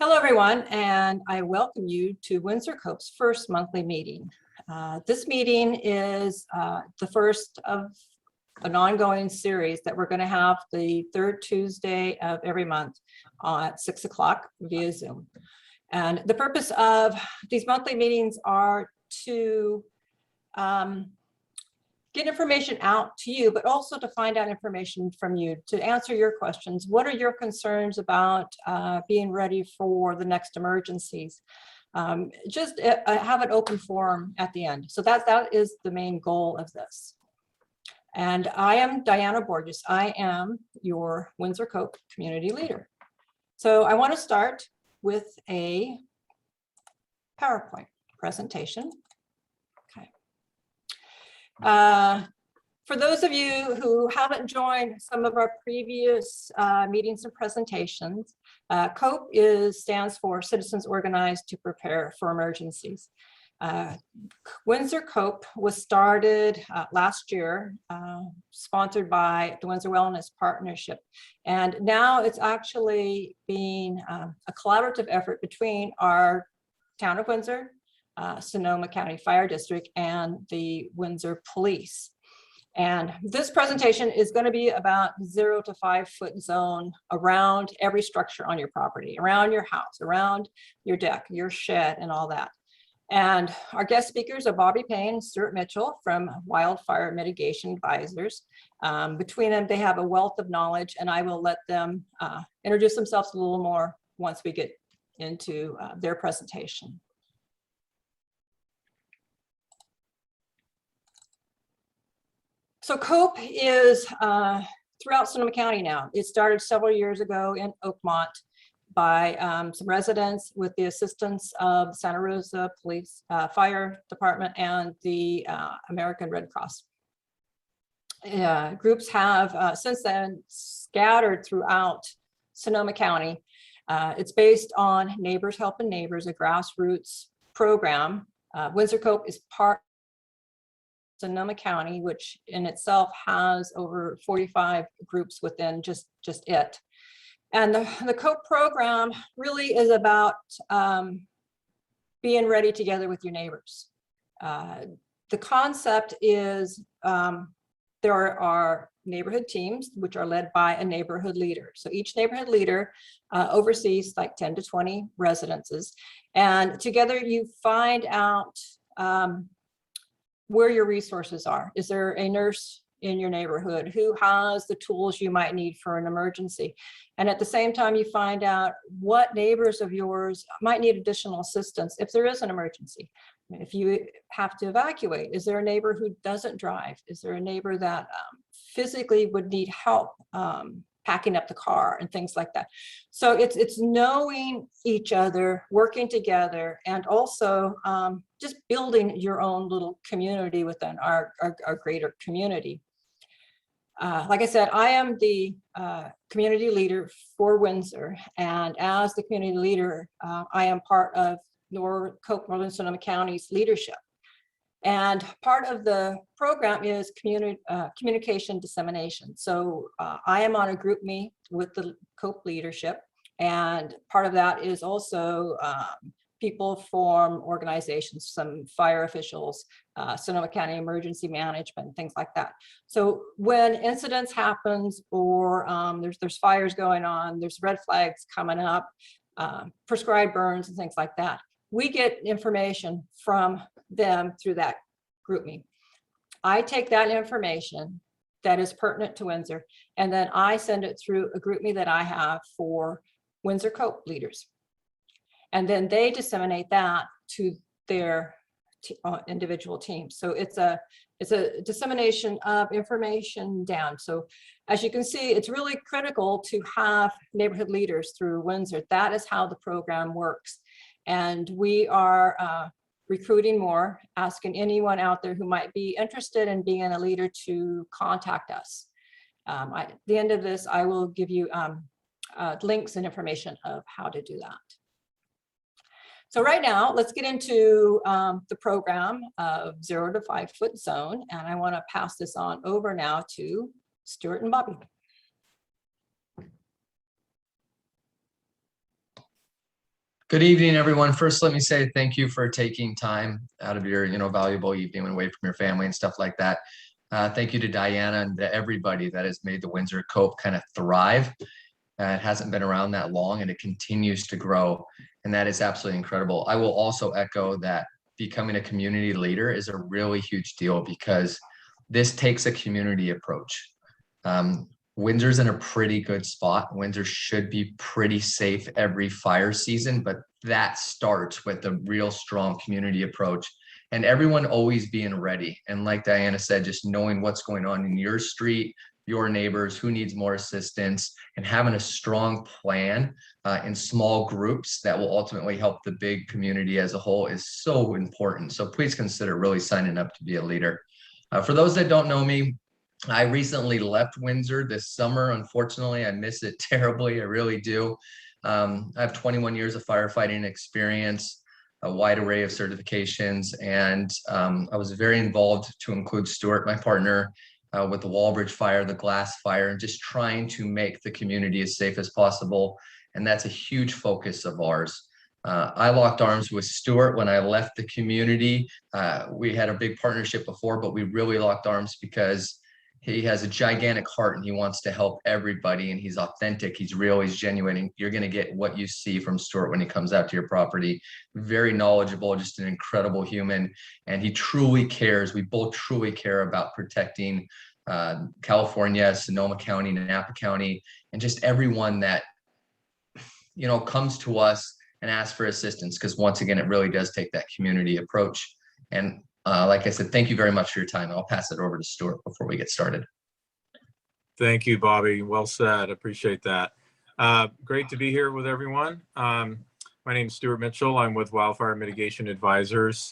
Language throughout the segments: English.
Hello, everyone, and I welcome you to Windsor COPE's first monthly meeting. This meeting is the first of an ongoing series that we're going to have the third Tuesday of every month at 6 o'clock via Zoom. And the purpose of these monthly meetings are to get information out to you, but also to find out information from you, to answer your questions. What are your concerns about being ready for the next emergencies? Just have an open forum at the end. So that is the main goal of this. And I am Diana Borges. I am your Windsor COPE community leader. So I want to start with a PowerPoint presentation. For those of you who haven't joined some of our previous meetings and presentations, COPE stands for Citizens Organized to Prepare for Emergencies. Windsor COPE was started last year, sponsored by the Windsor Wellness Partnership. And now it's actually being a collaborative effort between our Town of Windsor, Sonoma County Fire District, and the Windsor Police. And this presentation is going to be about 0 to 5 foot zone around every structure on your property, around your house, around your deck, your shed, and all that. And our guest speakers are Bobby Payne and Stuart Mitchell from Wildfire Mitigation Advisors. Between them, they have a wealth of knowledge, and I will let them introduce themselves a little more once we get into their presentation. So COPE is throughout Sonoma County now. It started several years ago in Oakmont by some residents with the assistance of Santa Rosa Police Fire Department and the American Red Cross. Groups have since then scattered throughout Sonoma County. It's based on Neighbors Helping Neighbors, a grassroots program. Windsor COPE is part Sonoma County, which in itself has over 45 groups within just it. And the COPE program really is about being ready together with your neighbors. The concept is there are neighborhood teams, which are led by a neighborhood leader. So each neighborhood leader oversees like 10 to 20 residences. And together you find out where your resources are. Is there a nurse in your neighborhood who has the tools you might need for an emergency? And at the same time, you find out what neighbors of yours might need additional assistance if there is an emergency. If you have to evacuate, is there a neighbor who doesn't drive? Is there a neighbor that physically would need help packing up the car and things like that? So it's knowing each other, working together, and also just building your own little community within our greater community. Like I said, I am the community leader for Windsor, and as the community leader, I am part of COPE Northern Sonoma County's leadership. And part of the program is communication dissemination. So I am on a group me with the COPE leadership, and part of that is also people from organizations, some fire officials, Sonoma County Emergency Management, things like that. So when incidents happens or there's fires going on, there's red flags coming up, prescribed burns and things like that, we get information from them through that group me. I take that information that is pertinent to Windsor, and then I send it through a group me that I have for Windsor COPE leaders. And then they disseminate that to their individual teams. So it's a dissemination of information down. So as you can see, it's really critical to have neighborhood leaders through Windsor. That is how the program works. And we are recruiting more, asking anyone out there who might be interested in being a leader to contact us. At the end of this, I will give you links and information of how to do that. So right now, let's get into the program of 0 to 5 foot zone. And I want to pass this on over now to Stuart and Bobby. Good evening, everyone. First, let me say thank you for taking time out of your, valuable evening away from your family and stuff like that. Thank you to Diana and to everybody that has made the Windsor Cope kind of thrive. It hasn't been around that long and it continues to grow. And that is absolutely incredible. I will also echo that becoming a community leader is a really huge deal because this takes a community approach. Windsor's in a pretty good spot. Windsor should be pretty safe every fire season, but that starts with a real strong community approach and everyone always being ready. And like Diana said, just knowing what's going on in your street, your neighbors, who needs more assistance, and having a strong plan in small groups that will ultimately help the big community as a whole is so important. So please consider really signing up to be a leader. For those that don't know me, I recently left Windsor this summer. Unfortunately, I miss it terribly. I really do. I have 21 years of firefighting experience, a wide array of certifications, and I was very involved, to include Stuart, my partner, with the Walbridge fire, the glass fire, and just trying to make the community as safe as possible. And that's a huge focus of ours. I locked arms with Stuart when I left the community. We had a big partnership before, but we really locked arms because he has a gigantic heart and he wants to help everybody, and he's authentic, he's real, he's genuine, and you're going to get what you see from Stuart when he comes out to your property. Very knowledgeable, just an incredible human, and he truly cares. We both truly care about protecting California, Sonoma County, Napa County, and just everyone that comes to us and asks for assistance, because once again, it really does take that community approach. And like I said, thank you very much for your time. I'll pass it over to Stuart before we get started. Thank you, Bobby. Well said. Appreciate that. Great to be here with everyone. My name is Stuart Mitchell. I'm with Wildfire Mitigation Advisors.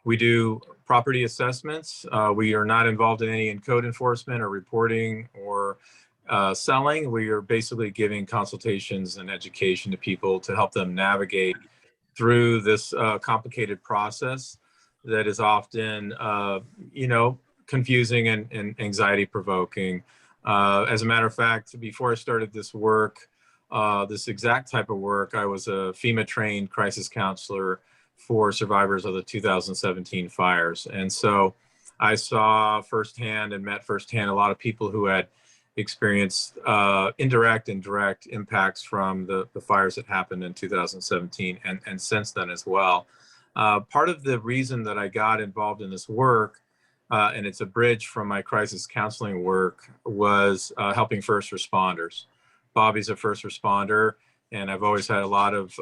We do property assessments. We are not involved in any code enforcement or reporting or selling. We are basically giving consultations and education to people to help them navigate through this complicated process that is often, confusing and anxiety provoking. As a matter of fact, before I started this work, this exact type of work, I was a FEMA trained crisis counselor for survivors of the 2017 fires. And so I saw firsthand and met firsthand a lot of people who had experienced indirect and direct impacts from the fires that happened in 2017 and since then as well. Part of the reason that I got involved in this work, and it's a bridge from my crisis counseling work, was helping first responders. Bobby's a first responder, and I've always had a lot of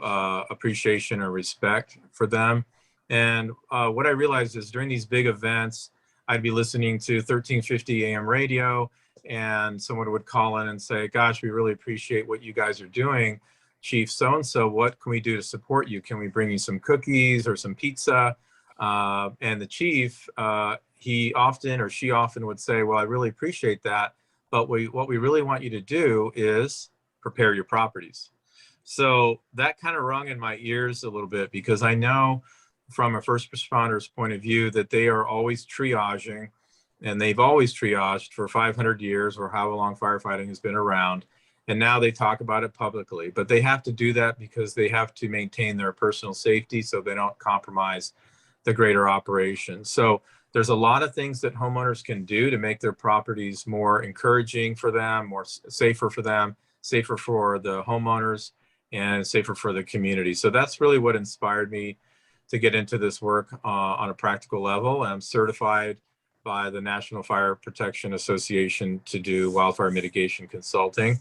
appreciation and respect for them. And what I realized is during these big events, I'd be listening to 1350 AM radio, and someone would call in and say, gosh, we really appreciate what you guys are doing. Chief so-and-so, what can we do to support you? Can we bring you some cookies or some pizza? And the chief, he often or she often would say, well, I really appreciate that, but what we really want you to do is prepare your properties. So that kind of rung in my ears a little bit, because I know from a first responder's point of view that they are always triaging, and they've always triaged for 500 years or however long firefighting has been around. And now they talk about it publicly, but they have to do that because they have to maintain their personal safety so they don't compromise the greater operation. So there's a lot of things that homeowners can do to make their properties more encouraging for them, more safer for them, safer for the homeowners, and safer for the community. So that's really what inspired me to get into this work on a practical level. I'm certified by the National Fire Protection Association to do wildfire mitigation consulting.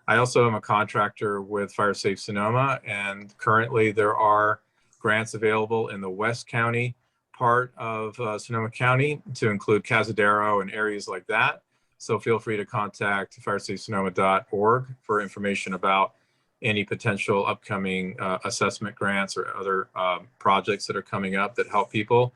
I also am a contractor with Fire Safe Sonoma, and currently there are grants available in the West County part of Sonoma County to include Cazadero and areas like that. So feel free to contact firesafesonoma.org for information about any potential upcoming assessment grants or other projects that are coming up that help people.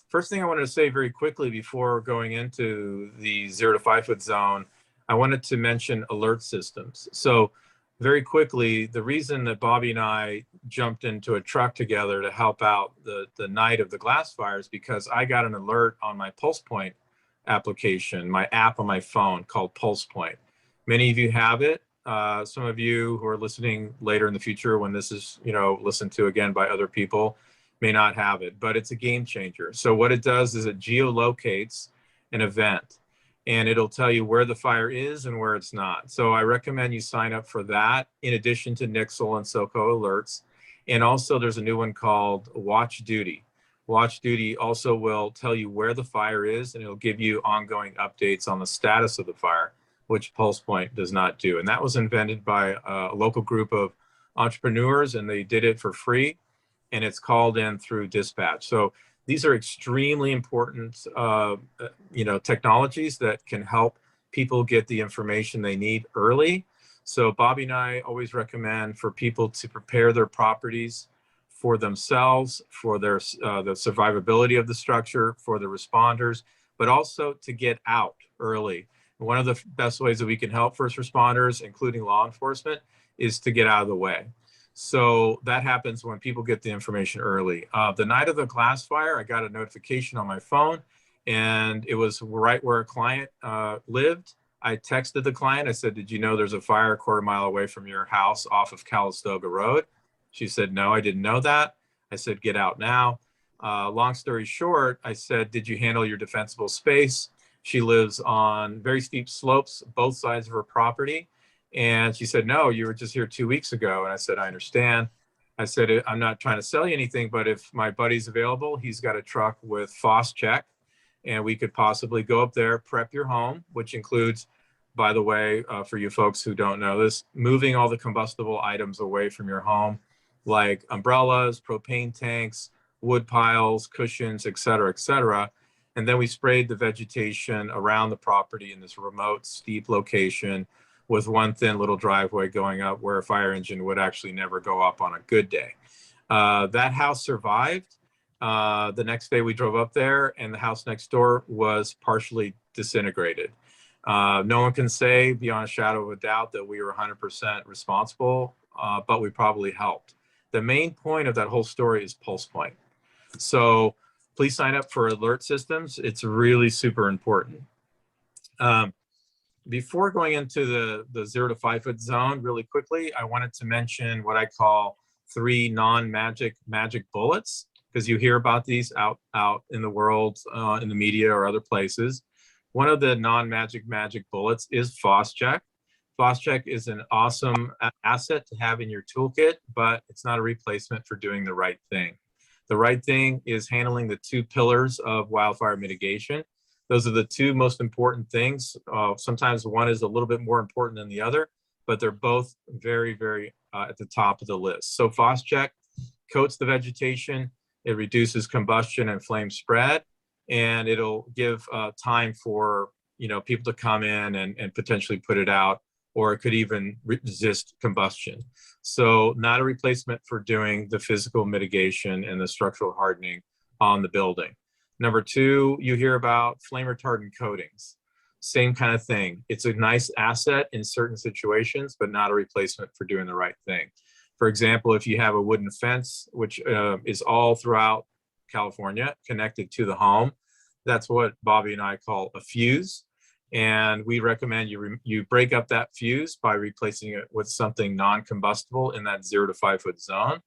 First thing I wanted to say very quickly before going into the 0 to 5 foot zone, I wanted to mention alert systems. So very quickly, the reason that Bobby and I jumped into a truck together to help out the night of the glass fire is because I got an alert on my PulsePoint application, my app on my phone called PulsePoint. Many of you have it. some of you who are listening later in the future when this is, listened to again by other people may not have it, but it's a game changer. So what it does is it geolocates an event and it'll tell you where the fire is and where it's not. So I recommend you sign up for that in addition to Nixle and SoCo alerts. And also there's a new one called Watch Duty. Watch Duty also will tell you where the fire is and it'll give you ongoing updates on the status of the fire, which PulsePoint does not do. And that was invented by a local group of entrepreneurs and they did it for free and it's called in through dispatch. So these are extremely important, technologies that can help people get the information they need early. So Bobby and I always recommend for people to prepare their properties for themselves, for their the survivability of the structure, for the responders, but also to get out early. One of the best ways that we can help first responders, including law enforcement, is to get out of the way. So that happens when people get the information early. The night of the glass fire, I got a notification on my phone and it was right where a client lived. I texted the client. I said, did you know there's a fire a quarter mile away from your house off of Calistoga Road? She said, no, I didn't know that. I said, get out now. Long story short, I said, did you handle your defensible space? She lives on very steep slopes, both sides of her property. And she said, no, you were just here 2 weeks ago. And I said, I understand. I said, I'm not trying to sell you anything, but if my buddy's available, he's got a truck with FosCheck and we could possibly go up there, prep your home, which includes, by the way, for you folks who don't know this, moving all the combustible items away from your home, like umbrellas, propane tanks, wood piles, cushions, et cetera, et cetera. And then we sprayed the vegetation around the property in this remote, steep location with one thin little driveway going up where a fire engine would actually never go up on a good day. That house survived. The next day we drove up there and the house next door was partially disintegrated. No one can say beyond a shadow of a doubt that we were 100% responsible, but we probably helped. The main point of that whole story is PulsePoint. So please sign up for alert systems. It's really super important. Before going into the 0 to 5 foot zone really quickly, I wanted to mention what I call 3 non-magic bullets, because you hear about these out in the world, in the media or other places. One of the non-magic bullets is FosCheck. FosCheck is an awesome asset to have in your toolkit, but it's not a replacement for doing the right thing. The right thing is handling the 2 pillars of wildfire mitigation. Those are the 2 most important things. Sometimes one is a little bit more important than the other, but they're both very, very at the top of the list. So FosCheck coats the vegetation, it reduces combustion and flame spread, and it'll give time for people to come in and potentially put it out, or it could even resist combustion. So not a replacement for doing the physical mitigation and the structural hardening on the building. Number 2, you hear about flame retardant coatings. Same kind of thing. It's a nice asset in certain situations, but not a replacement for doing the right thing. For example, if you have a wooden fence, which is all throughout California, connected to the home, that's what Bobby and I call a fuse. And we recommend you break up that fuse by replacing it with something non-combustible in that 0 to 5 foot zone.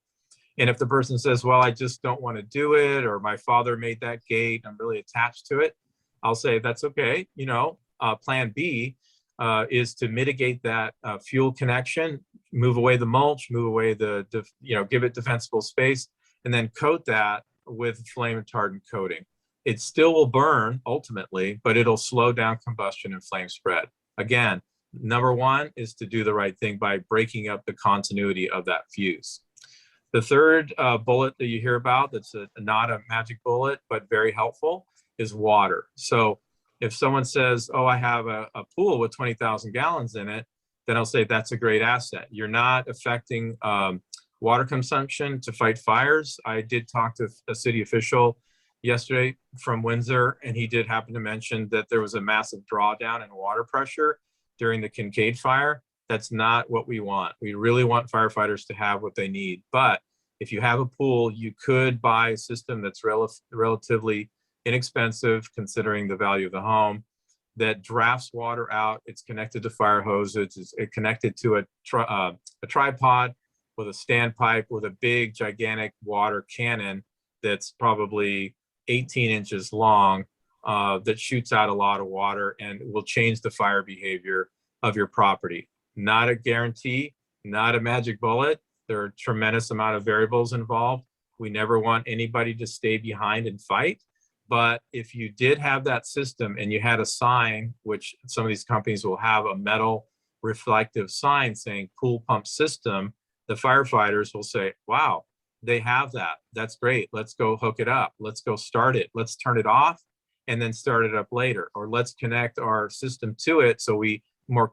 And if the person says, well, I just don't want to do it, or my father made that gate, I'm really attached to it, I'll say, that's okay. Plan B is to mitigate that fuel connection, move away the mulch, move away give it defensible space, and then coat that with flame retardant coating. It still will burn ultimately, but it'll slow down combustion and flame spread. Again, number 1 is to do the right thing by breaking up the continuity of that fuse. The third bullet that you hear about that's not a magic bullet, but very helpful, is water. So if someone says, oh, I have a pool with 20,000 gallons in it, then I'll say that's a great asset. You're not affecting water consumption to fight fires. I did talk to a city official yesterday from Windsor, and he did happen to mention that there was a massive drawdown in water pressure during the Kincaid fire. That's not what we want. We really want firefighters to have what they need. But if you have a pool, you could buy a system that's relatively inexpensive considering the value of the home. that drafts water out. It's connected to fire hoses. It's connected to a tripod with a standpipe with a big, gigantic water cannon that's probably 18 inches long, that shoots out a lot of water and will change the fire behavior of your property. Not a guarantee, not a magic bullet. There are a tremendous amount of variables involved. We never want anybody to stay behind and fight. But if you did have that system and you had a sign, which some of these companies will have a metal reflective sign saying pool pump system, the firefighters will say, wow, they have that. That's great. Let's go hook it up. Let's go start it. Let's turn it off and then start it up later. Or let's connect our system to it so we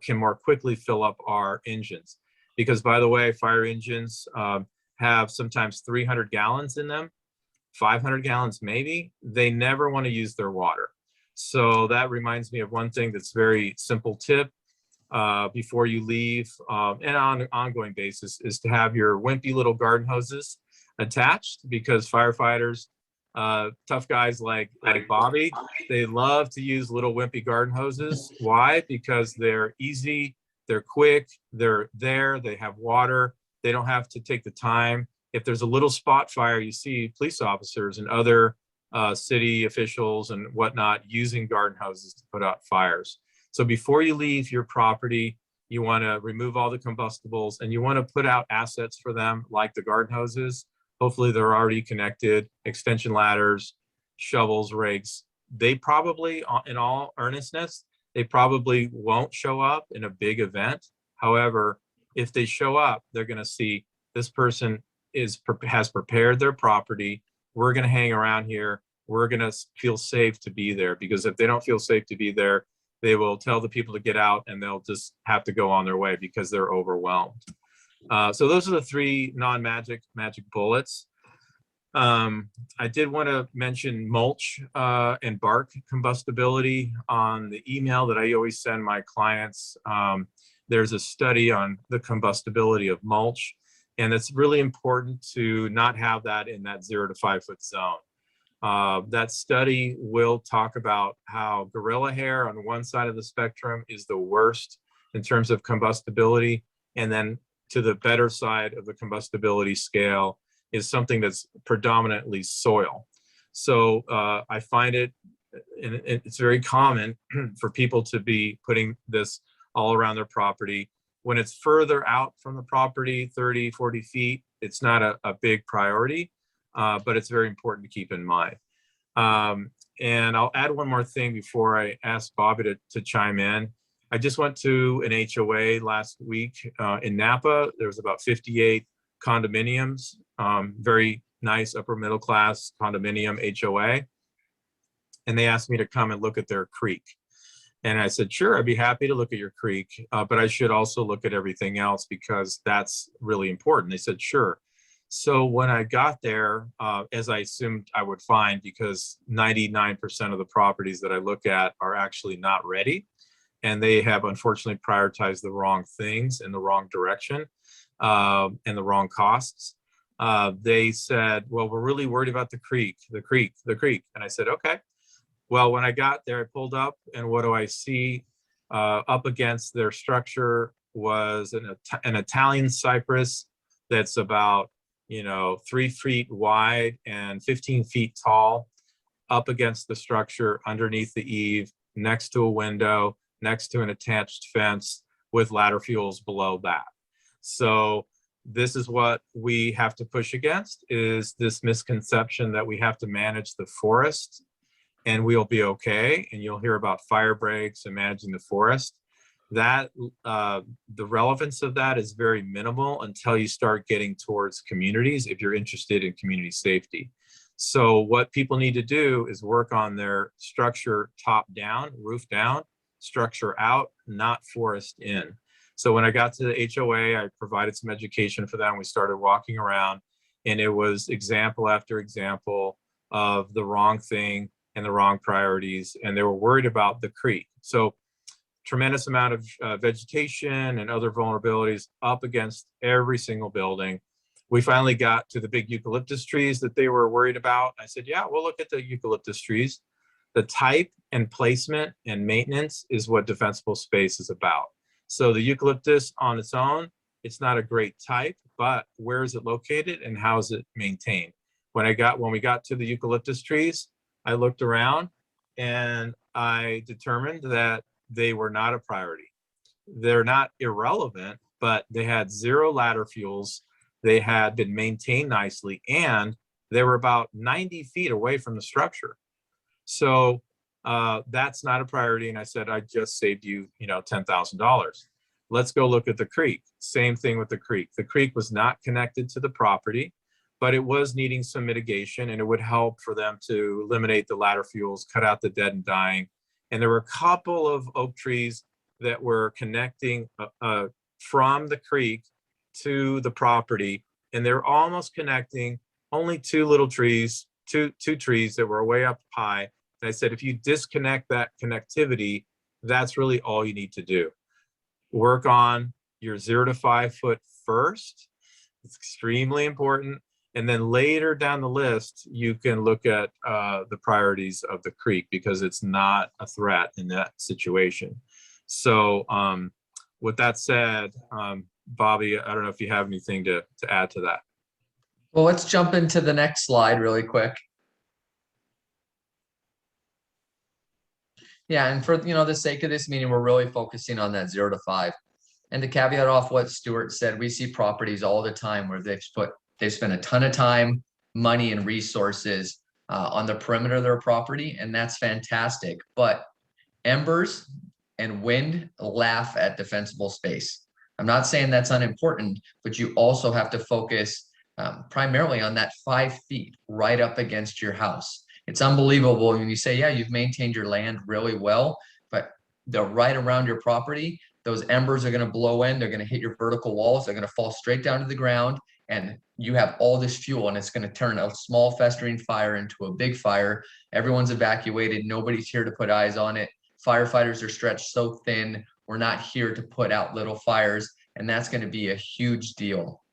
can more quickly fill up our engines. Because by the way, fire engines have sometimes 300 gallons in them, 500 gallons maybe. They never want to use their water. So that reminds me of one thing that's very simple tip before you leave and on an ongoing basis is to have your wimpy little garden hoses attached, because firefighters, tough guys like Bobby, they love to use little wimpy garden hoses. Why? Because they're easy, they're quick, they're there, they have water, they don't have to take the time. If there's a little spot fire, you see police officers and other city officials and whatnot using garden hoses to put out fires. So before you leave your property, you want to remove all the combustibles and you want to put out assets for them, like the garden hoses. Hopefully they're already connected, extension ladders, shovels, rakes. They probably, in all earnestness, they probably won't show up in a big event. However, if they show up, they're going to see this person has prepared their property. We're going to hang around here. We're going to feel safe to be there, because if they don't feel safe to be there, they will tell the people to get out and they'll just have to go on their way because they're overwhelmed. So those are the three magic bullets. I did want to mention mulch and bark combustibility on the email that I always send my clients. There's a study on the combustibility of mulch, and it's really important to not have that in that 0 to 5 foot zone. That study will talk about how gorilla hair on one side of the spectrum is the worst in terms of combustibility, and then to the better side of the combustibility scale is something that's predominantly soil. So I find it's very common for people to be putting this all around their property. When it's further out from the property, 30, 40 feet, it's not a big priority, but it's very important to keep in mind. And I'll add one more thing before I ask Bobby to chime in. I just went to an HOA last week in Napa. There was about 58 condominiums, very nice upper middle class condominium HOA. And they asked me to come and look at their creek. And I said, sure, I'd be happy to look at your creek, but I should also look at everything else because that's really important. They said, sure. So when I got there, as I assumed I would find, because 99% of the properties that I look at are actually not ready, and they have unfortunately prioritized the wrong things in the wrong direction and the wrong costs. They said, well, we're really worried about the creek. And I said, okay. Well, when I got there, I pulled up, and what do I see? Up against their structure was an Italian cypress that's about 3 feet wide and 15 feet tall, up against the structure, underneath the eave, next to a window, next to an attached fence with ladder fuels below that. So this is what we have to push against, is this misconception that we have to manage the forest and we'll be okay. And you'll hear about fire breaks and managing the forest. That the relevance of that is very minimal until you start getting towards communities, if you're interested in community safety. So what people need to do is work on their structure top down, roof down, structure out, not forest in. So when I got to the HOA, I provided some education for them. We started walking around, and it was example after example of the wrong thing and the wrong priorities, and they were worried about the creek. So tremendous amount of vegetation and other vulnerabilities up against every single building. We finally got to the big eucalyptus trees that they were worried about. I said, yeah, we'll look at the eucalyptus trees. The type and placement and maintenance is what defensible space is about. So the eucalyptus on its own, it's not a great type, but where is it located and how is it maintained? When we got to the eucalyptus trees, I looked around and I determined that they were not a priority. They're not irrelevant, but they had 0 ladder fuels. They had been maintained nicely, and they were about 90 feet away from the structure. So that's not a priority. And I said, I just saved you, $10,000. Let's go look at the creek. Same thing with the creek. The creek was not connected to the property, but it was needing some mitigation, and it would help for them to eliminate the ladder fuels, cut out the dead and dying. And there were a couple of oak trees that were connecting from the creek to the property, and they're almost connecting. Only 2 little trees, two trees that were way up high. And I said, if you disconnect that connectivity, that's really all you need to do. Work on your 0 to 5 foot first. It's extremely important. And then later down the list, you can look at the priorities of the creek, because it's not a threat in that situation. So with that said, Bobby, I don't know if you have anything to add to that. Well, let's jump into the next slide really quick. Yeah, and for the sake of this meeting, we're really focusing on that 0 to 5. And to caveat off what Stuart said, we see properties all the time where they've spent a ton of time, money, and resources on the perimeter of their property, and that's fantastic. But embers and wind laugh at defensible space. I'm not saying that's unimportant, but you also have to focus primarily on that 5 feet right up against your house. It's unbelievable when you say, yeah, you've maintained your land really well, but they're right around your property. Those embers are going to blow in. They're going to hit your vertical walls. They're going to fall straight down to the ground. And you have all this fuel, and it's going to turn a small festering fire into a big fire. Everyone's evacuated. Nobody's here to put eyes on it. Firefighters are stretched so thin. We're not here to put out little fires. And that's going to be a huge deal.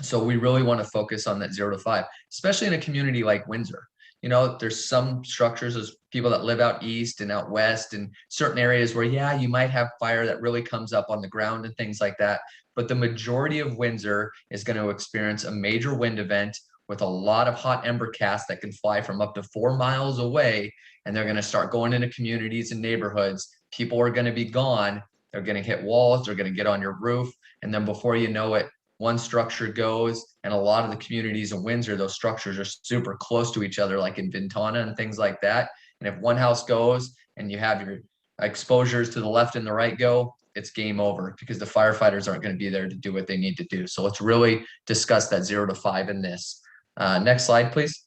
So we really want to focus on that 0 to 5, especially in a community like Windsor. There's some structures, there's people that live out east and out west and certain areas where, yeah, you might have fire that really comes up on the ground and things like that. But the majority of Windsor is going to experience a major wind event with a lot of hot ember casts that can fly from up to 4 miles away. And they're going to start going into communities and neighborhoods. People are going to be gone. They're going to hit walls. They're going to get on your roof. And then before you know it, one structure goes, and a lot of the communities in Windsor, those structures are super close to each other, like in Ventana and things like that. And if one house goes and you have your exposures to the left and the right go, it's game over, because the firefighters aren't going to be there to do what they need to do. So let's really discuss that 0 to 5 in this. Next slide, please.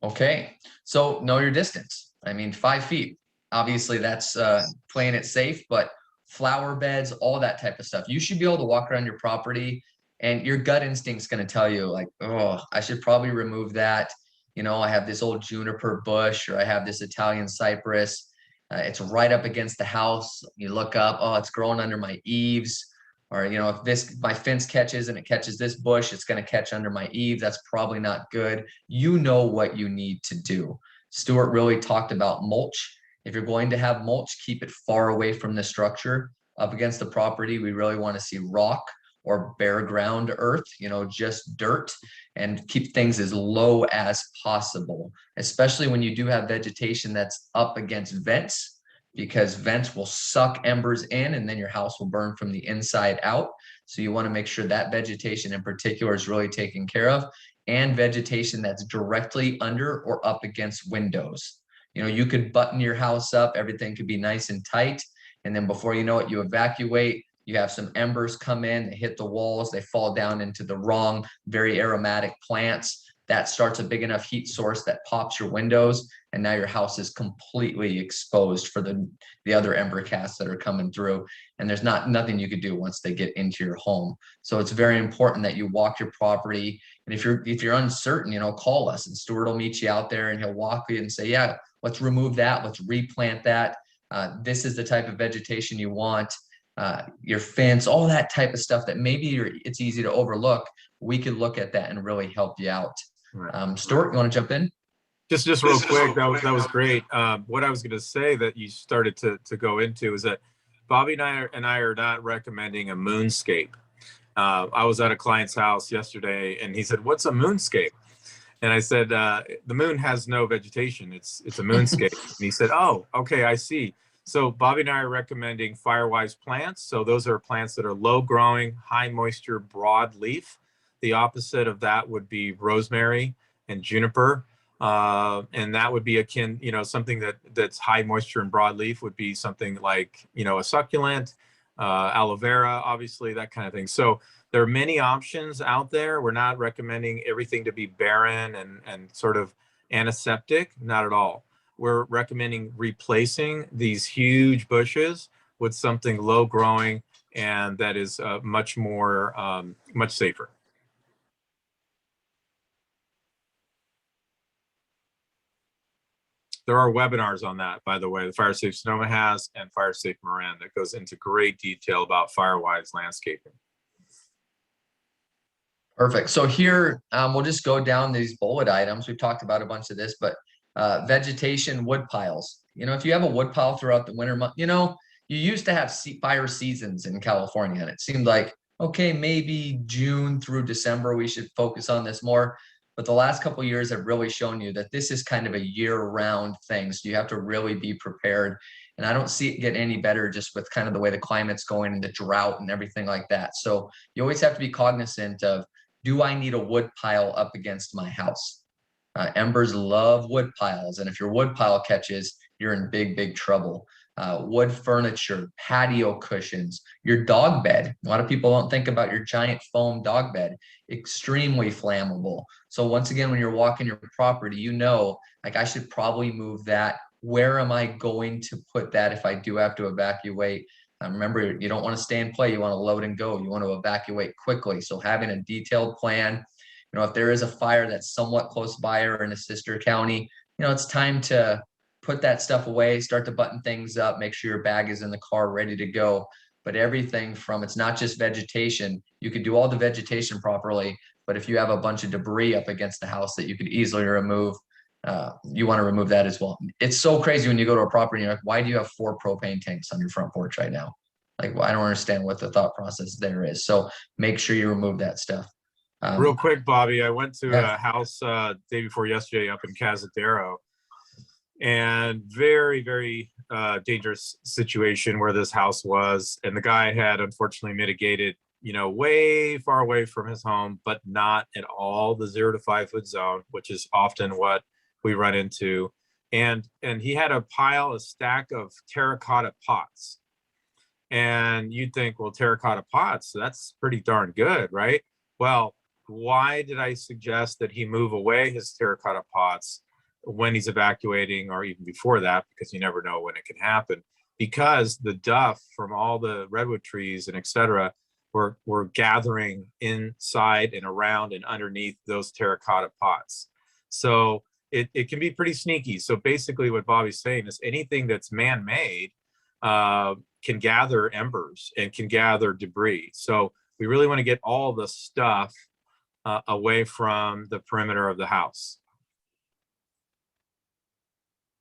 Okay, so know your distance. 5 feet. Obviously, that's playing it safe, but flower beds, all that type of stuff. You should be able to walk around your property, and your gut instinct's going to tell you, like, oh, I should probably remove that. I have this old juniper bush, or I have this Italian cypress. It's right up against the house. You look up, oh, it's growing under my eaves. Or, if my fence catches and it catches this bush, it's going to catch under my eave. That's probably not good. You know what you need to do. Stuart really talked about mulch. If you're going to have mulch, keep it far away from the structure. Up against the property, we really want to see rock or bare ground earth, just dirt, and keep things as low as possible, especially when you do have vegetation that's up against vents, because vents will suck embers in and then your house will burn from the inside out. So you want to make sure that vegetation in particular is really taken care of, and vegetation that's directly under or up against windows. You could button your house up, everything could be nice and tight, and then before you know it, you evacuate, you have some embers come in, they hit the walls, they fall down into the wrong, very aromatic plants. That starts a big enough heat source that pops your windows, and now your house is completely exposed for the other ember casts that are coming through, and there's nothing you could do once they get into your home. So it's very important that you walk your property, and if you're uncertain, call us, and Stuart will meet you out there, and he'll walk you and say, yeah, let's remove that, let's replant that. This is the type of vegetation you want. Your fence, all that type of stuff that maybe it's easy to overlook. We could look at that and really help you out. Right. Stuart, you want to jump in? Just real quick, that was great. What I was going to say that you started to go into is that Bobby and I are not recommending a moonscape. I was at a client's house yesterday, and he said, "What's a moonscape?" And I said, "The moon has no vegetation. It's a moonscape." And he said, "Oh, okay, I see." So Bobby and I are recommending Firewise plants. So those are plants that are low growing, high moisture, broad leaf. The opposite of that would be rosemary and juniper. And that would be akin, something that's high moisture and broadleaf would be something like, a succulent, aloe vera, obviously, that kind of thing. So there are many options out there. We're not recommending everything to be barren and sort of antiseptic, not at all. We're recommending replacing these huge bushes with something low growing and that is much more, much safer. There are webinars on that, by the way, the Fire Safe Sonoma has and Fire Safe Marin that goes into great detail about Firewise landscaping. Perfect. So here, we'll just go down these bullet items. We've talked about a bunch of this, but vegetation, wood piles. If you have a wood pile throughout the winter month, you used to have fire seasons in California, and it seemed like, okay, maybe June through December, we should focus on this more. But the last couple of years have really shown you that this is kind of a year-round thing. So you have to really be prepared. And I don't see it get any better just with kind of the way the climate's going and the drought and everything like that. So you always have to be cognizant of, do I need a wood pile up against my house? Embers love wood piles. And if your wood pile catches, you're in big, big trouble. Wood furniture, patio cushions, your dog bed. A lot of people don't think about your giant foam dog bed, extremely flammable. So once again, when you're walking your property, like I should probably move that. Where am I going to put that if I do have to evacuate? Remember, you don't want to stay and play. You want to load and go. You want to evacuate quickly. So having a detailed plan, if there is a fire that's somewhat close by or in a sister county, it's time to put that stuff away, start to button things up, make sure your bag is in the car ready to go. But everything from, it's not just vegetation. You could do all the vegetation properly, but if you have a bunch of debris up against the house that you could easily remove, you want to remove that as well. It's so crazy when you go to a property and you're like, why do you have 4 propane tanks on your front porch right now? Like, well, I don't understand what the thought process there is. So make sure you remove that stuff. Real quick, Bobby, I went to a house day before yesterday up in Cazadero, and very, very dangerous situation where this house was. And the guy had unfortunately mitigated, way far away from his home, but not at all the 0 to 5 foot zone, which is often what we run into. And he had a stack of terracotta pots. And you'd think, well, terracotta pots, that's pretty darn good, right? Well, why did I suggest that he move away his terracotta pots when he's evacuating, or even before that, because you never know when it can happen? Because the duff from all the redwood trees and etc. were gathering inside and around and underneath those terracotta pots. So it can be pretty sneaky. So basically what Bobby's saying is anything that's man-made can gather embers and can gather debris. So we really want to get all the stuff away from the perimeter of the house.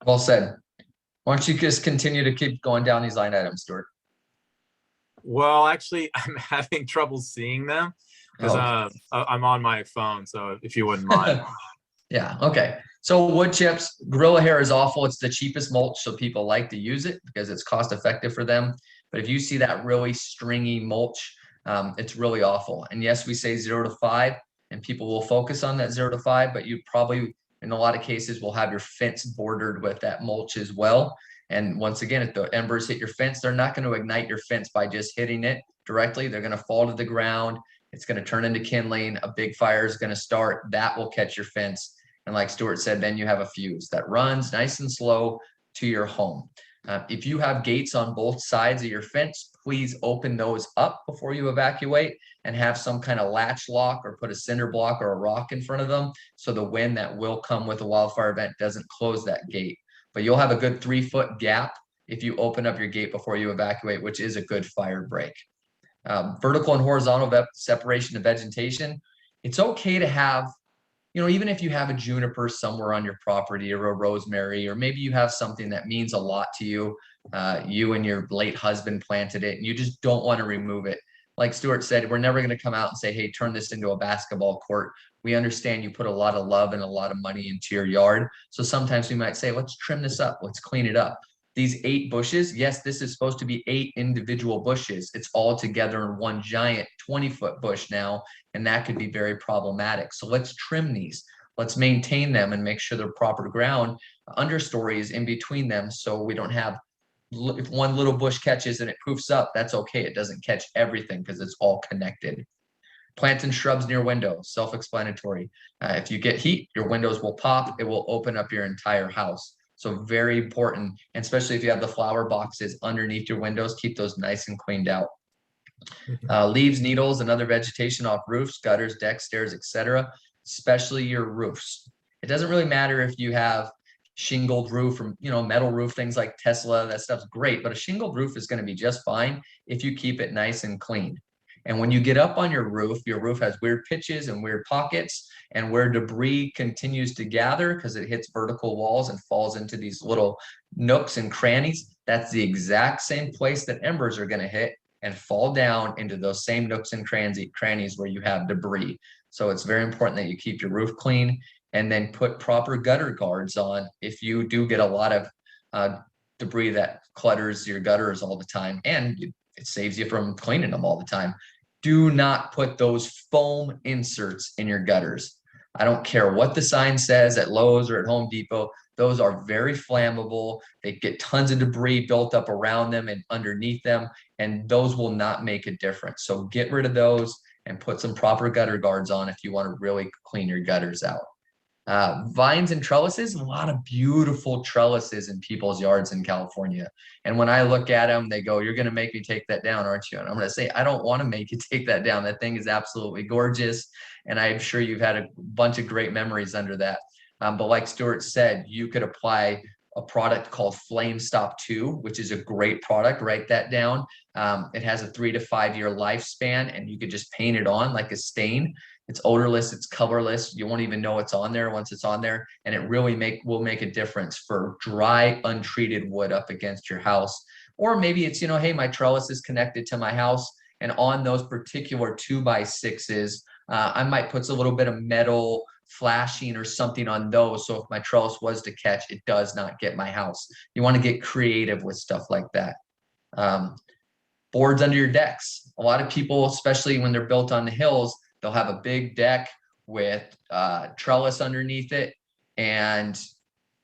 Well said. Why don't you just continue to keep going down these line items, Stuart? Well, actually, I'm having trouble seeing them because I'm on my phone. So if you wouldn't mind. Yeah. Okay. So wood chips, gorilla hair is awful. It's the cheapest mulch, so people like to use it because it's cost effective for them. But if you see that really stringy mulch, it's really awful. And yes, we say 0 to 5, and people will focus on that 0 to 5, but you probably, in a lot of cases, will have your fence bordered with that mulch as well. And once again, if the embers hit your fence, they're not going to ignite your fence by just hitting it directly. They're going to fall to the ground. It's going to turn into kindling. A big fire is going to start. That will catch your fence. And like Stuart said, then you have a fuse that runs nice and slow to your home. If you have gates on both sides of your fence, please open those up before you evacuate and have some kind of latch lock or put a cinder block or a rock in front of them so the wind that will come with a wildfire event doesn't close that gate. But you'll have a good 3-foot gap if you open up your gate before you evacuate, which is a good fire break. Vertical and horizontal separation of vegetation. It's okay to have you know, even if you have a juniper somewhere on your property or a rosemary, or maybe you have something that means a lot to you, you and your late husband planted it and you just don't want to remove it. Like Stuart said, we're never going to come out and say, hey, turn this into a basketball court. We understand you put a lot of love and a lot of money into your yard. So sometimes we might say, let's trim this up. Let's clean it up. These 8 bushes, yes, this is supposed to be 8 individual bushes. It's all together in one giant 20-foot bush now, and that could be very problematic. So let's trim these. Let's maintain them and make sure they're proper ground. Understory is in between them, so we don't have, if one little bush catches and it poofs up, that's okay. It doesn't catch everything because it's all connected. Plants and shrubs near windows, self-explanatory. If you get heat, your windows will pop. It will open up your entire house. So very important, and especially if you have the flower boxes underneath your windows, keep those nice and cleaned out. Leaves, needles, and other vegetation off roofs, gutters, decks, stairs, etc., especially your roofs. It doesn't really matter if you have shingled roof or, you know, metal roof, things like Tesla, that stuff's great, but a shingled roof is going to be just fine if you keep it nice and clean. And when you get up on your roof has weird pitches and weird pockets, and where debris continues to gather because it hits vertical walls and falls into these little nooks and crannies. That's the exact same place that embers are going to hit and fall down into those same nooks and crannies where you have debris. So it's very important that you keep your roof clean, and then put proper gutter guards on if you do get a lot of debris that clutters your gutters all the time, and it saves you from cleaning them all the time. Do not put those foam inserts in your gutters. I don't care what the sign says at Lowe's or at Home Depot. Those are very flammable. They get tons of debris built up around them and underneath them, and those will not make a difference. So get rid of those and put some proper gutter guards on if you want to really clean your gutters out. Vines and trellises, a lot of beautiful trellises in people's yards in California. And when I look at them, they go, you're going to make me take that down, aren't you? And I'm going to say, I don't want to make you take that down. That thing is absolutely gorgeous. And I'm sure you've had a bunch of great memories under that. But like Stuart said, you could apply a product called Flame Stop 2, which is a great product. Write that down. It has a 3 to 5 year lifespan, and you could just paint it on like a stain. It's odorless, it's colorless. You won't even know it's on there once it's on there. And it really will make a difference for dry, untreated wood up against your house. Or maybe it's, you know, hey, my trellis is connected to my house, and on those particular 2x6s, I might put a little bit of metal flashing or something on those. So if my trellis was to catch, it does not get my house. You want to get creative with stuff like that. Boards under your decks. A lot of people, especially when they're built on the hills, they'll have a big deck with trellis underneath it, and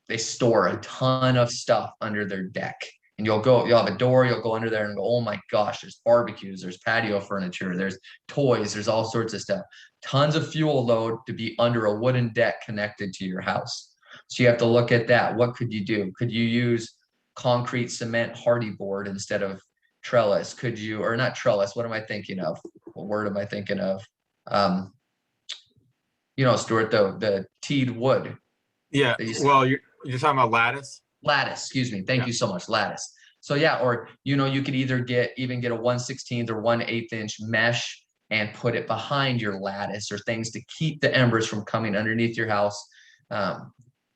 they store a ton of stuff under their deck. And you'll have a door, you'll go under there and go, oh my gosh, there's barbecues, there's patio furniture, there's toys, there's all sorts of stuff. Tons of fuel load to be under a wooden deck connected to your house. So you have to look at that. What could you do? Could you use concrete cement hardy board instead of trellis? Could you, or not trellis, what am I thinking of? What word am I thinking of? You know, Stuart, the teed wood. Yeah, well, you're talking about lattice? Lattice, excuse me. Thank you so much, lattice. So yeah, or, you know, you could either get a 1/16 or 1/8 inch mesh and put it behind your lattice, or things to keep the embers from coming underneath your house.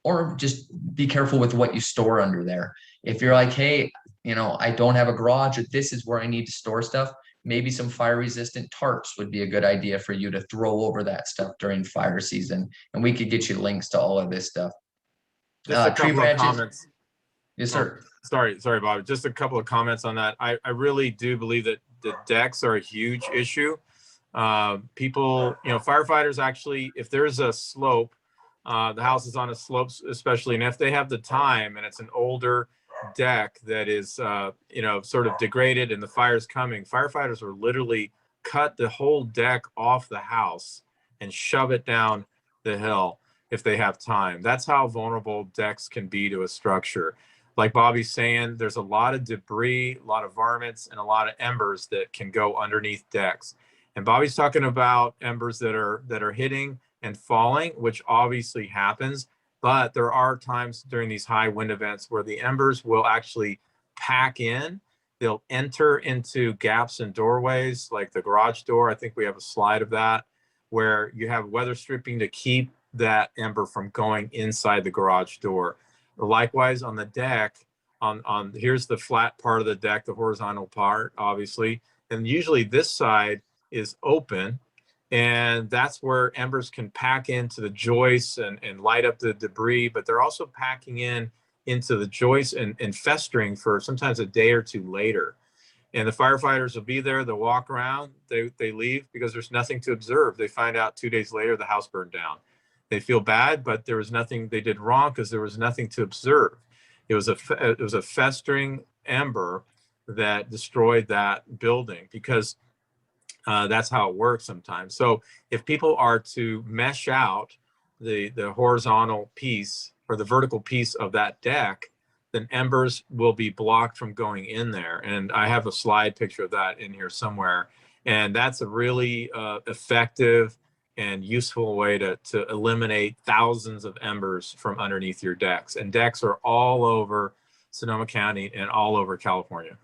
Or just be careful with what you store under there. If you're like, hey, you know, I don't have a garage, or this is where I need to store stuff, maybe some fire resistant tarps would be a good idea for you to throw over that stuff during fire season. And we could get you links to all of this stuff. Just a couple of comments. Yes, sir. Oh, sorry, Bob. Just a couple of comments on that. I really do believe that the decks are a huge issue. People, you know, firefighters actually, if there's a slope, the house is on a slope, especially, and if they have the time and it's an older deck that is, you know, sort of degraded and the fire's coming, firefighters will literally cut the whole deck off the house and shove it down the hill if they have time. That's how vulnerable decks can be to a structure. Like Bobby's saying, there's a lot of debris, a lot of varmints, and a lot of embers that can go underneath decks. And Bobby's talking about embers that are hitting and falling, which obviously happens. But there are times during these high wind events where the embers will actually pack in. They'll enter into gaps and doorways, like the garage door. I think we have a slide of that, where you have weather stripping to keep that ember from going inside the garage door. Likewise on the deck, here's the flat part of the deck, the horizontal part, obviously. And usually this side is open, and that's where embers can pack into the joists and light up the debris, but they're also packing into the joists and festering for sometimes a day or two later. And the firefighters will be there, they'll walk around, they leave because there's nothing to observe. They find out 2 days later the house burned down. They feel bad, but there was nothing they did wrong because there was nothing to observe. It was a festering ember that destroyed that building, because that's how it works sometimes. So if people are to mesh out the horizontal piece or the vertical piece of that deck, then embers will be blocked from going in there. And I have a slide picture of that in here somewhere. And that's a really effective and useful way to eliminate thousands of embers from underneath your decks. And decks are all over Sonoma County and all over California.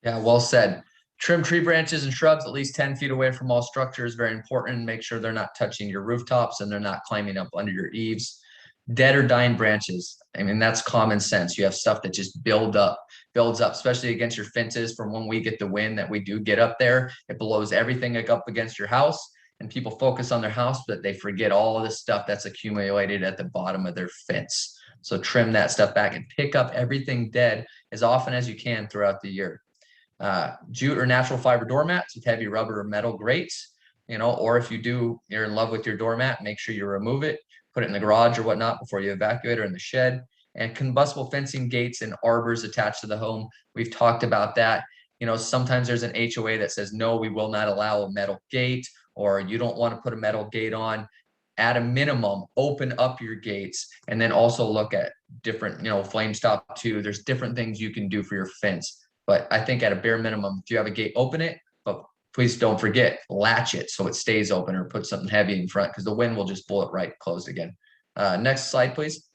Yeah, well said. Trim tree branches and shrubs at least 10 feet away from all structures, very important. Make sure they're not touching your rooftops and they're not climbing up under your eaves. Dead or dying branches, I mean, that's common sense. You have stuff that just builds up, especially against your fences. From when we get the wind that we do get up there, it blows everything up against your house, and people focus on their house, but they forget all of the stuff that's accumulated at the bottom of their fence. So trim that stuff back and pick up everything dead as often as you can throughout the year. Jute or natural fiber doormats with heavy rubber or metal grates, or if you're in love with your doormat, make sure you remove it, put it in the garage or whatnot before you evacuate, or in the shed. And combustible fencing gates and arbors attached to the home. We've talked about that. Sometimes there's an HOA that says, no, we will not allow a metal gate, or you don't want to put a metal gate on. At a minimum, open up your gates, and then also look at different, flame stop too. There's different things you can do for your fence. But I think at a bare minimum, if you have a gate, open it, but please don't forget, latch it so it stays open, or put something heavy in front, because the wind will just blow it right closed again. Next slide, please.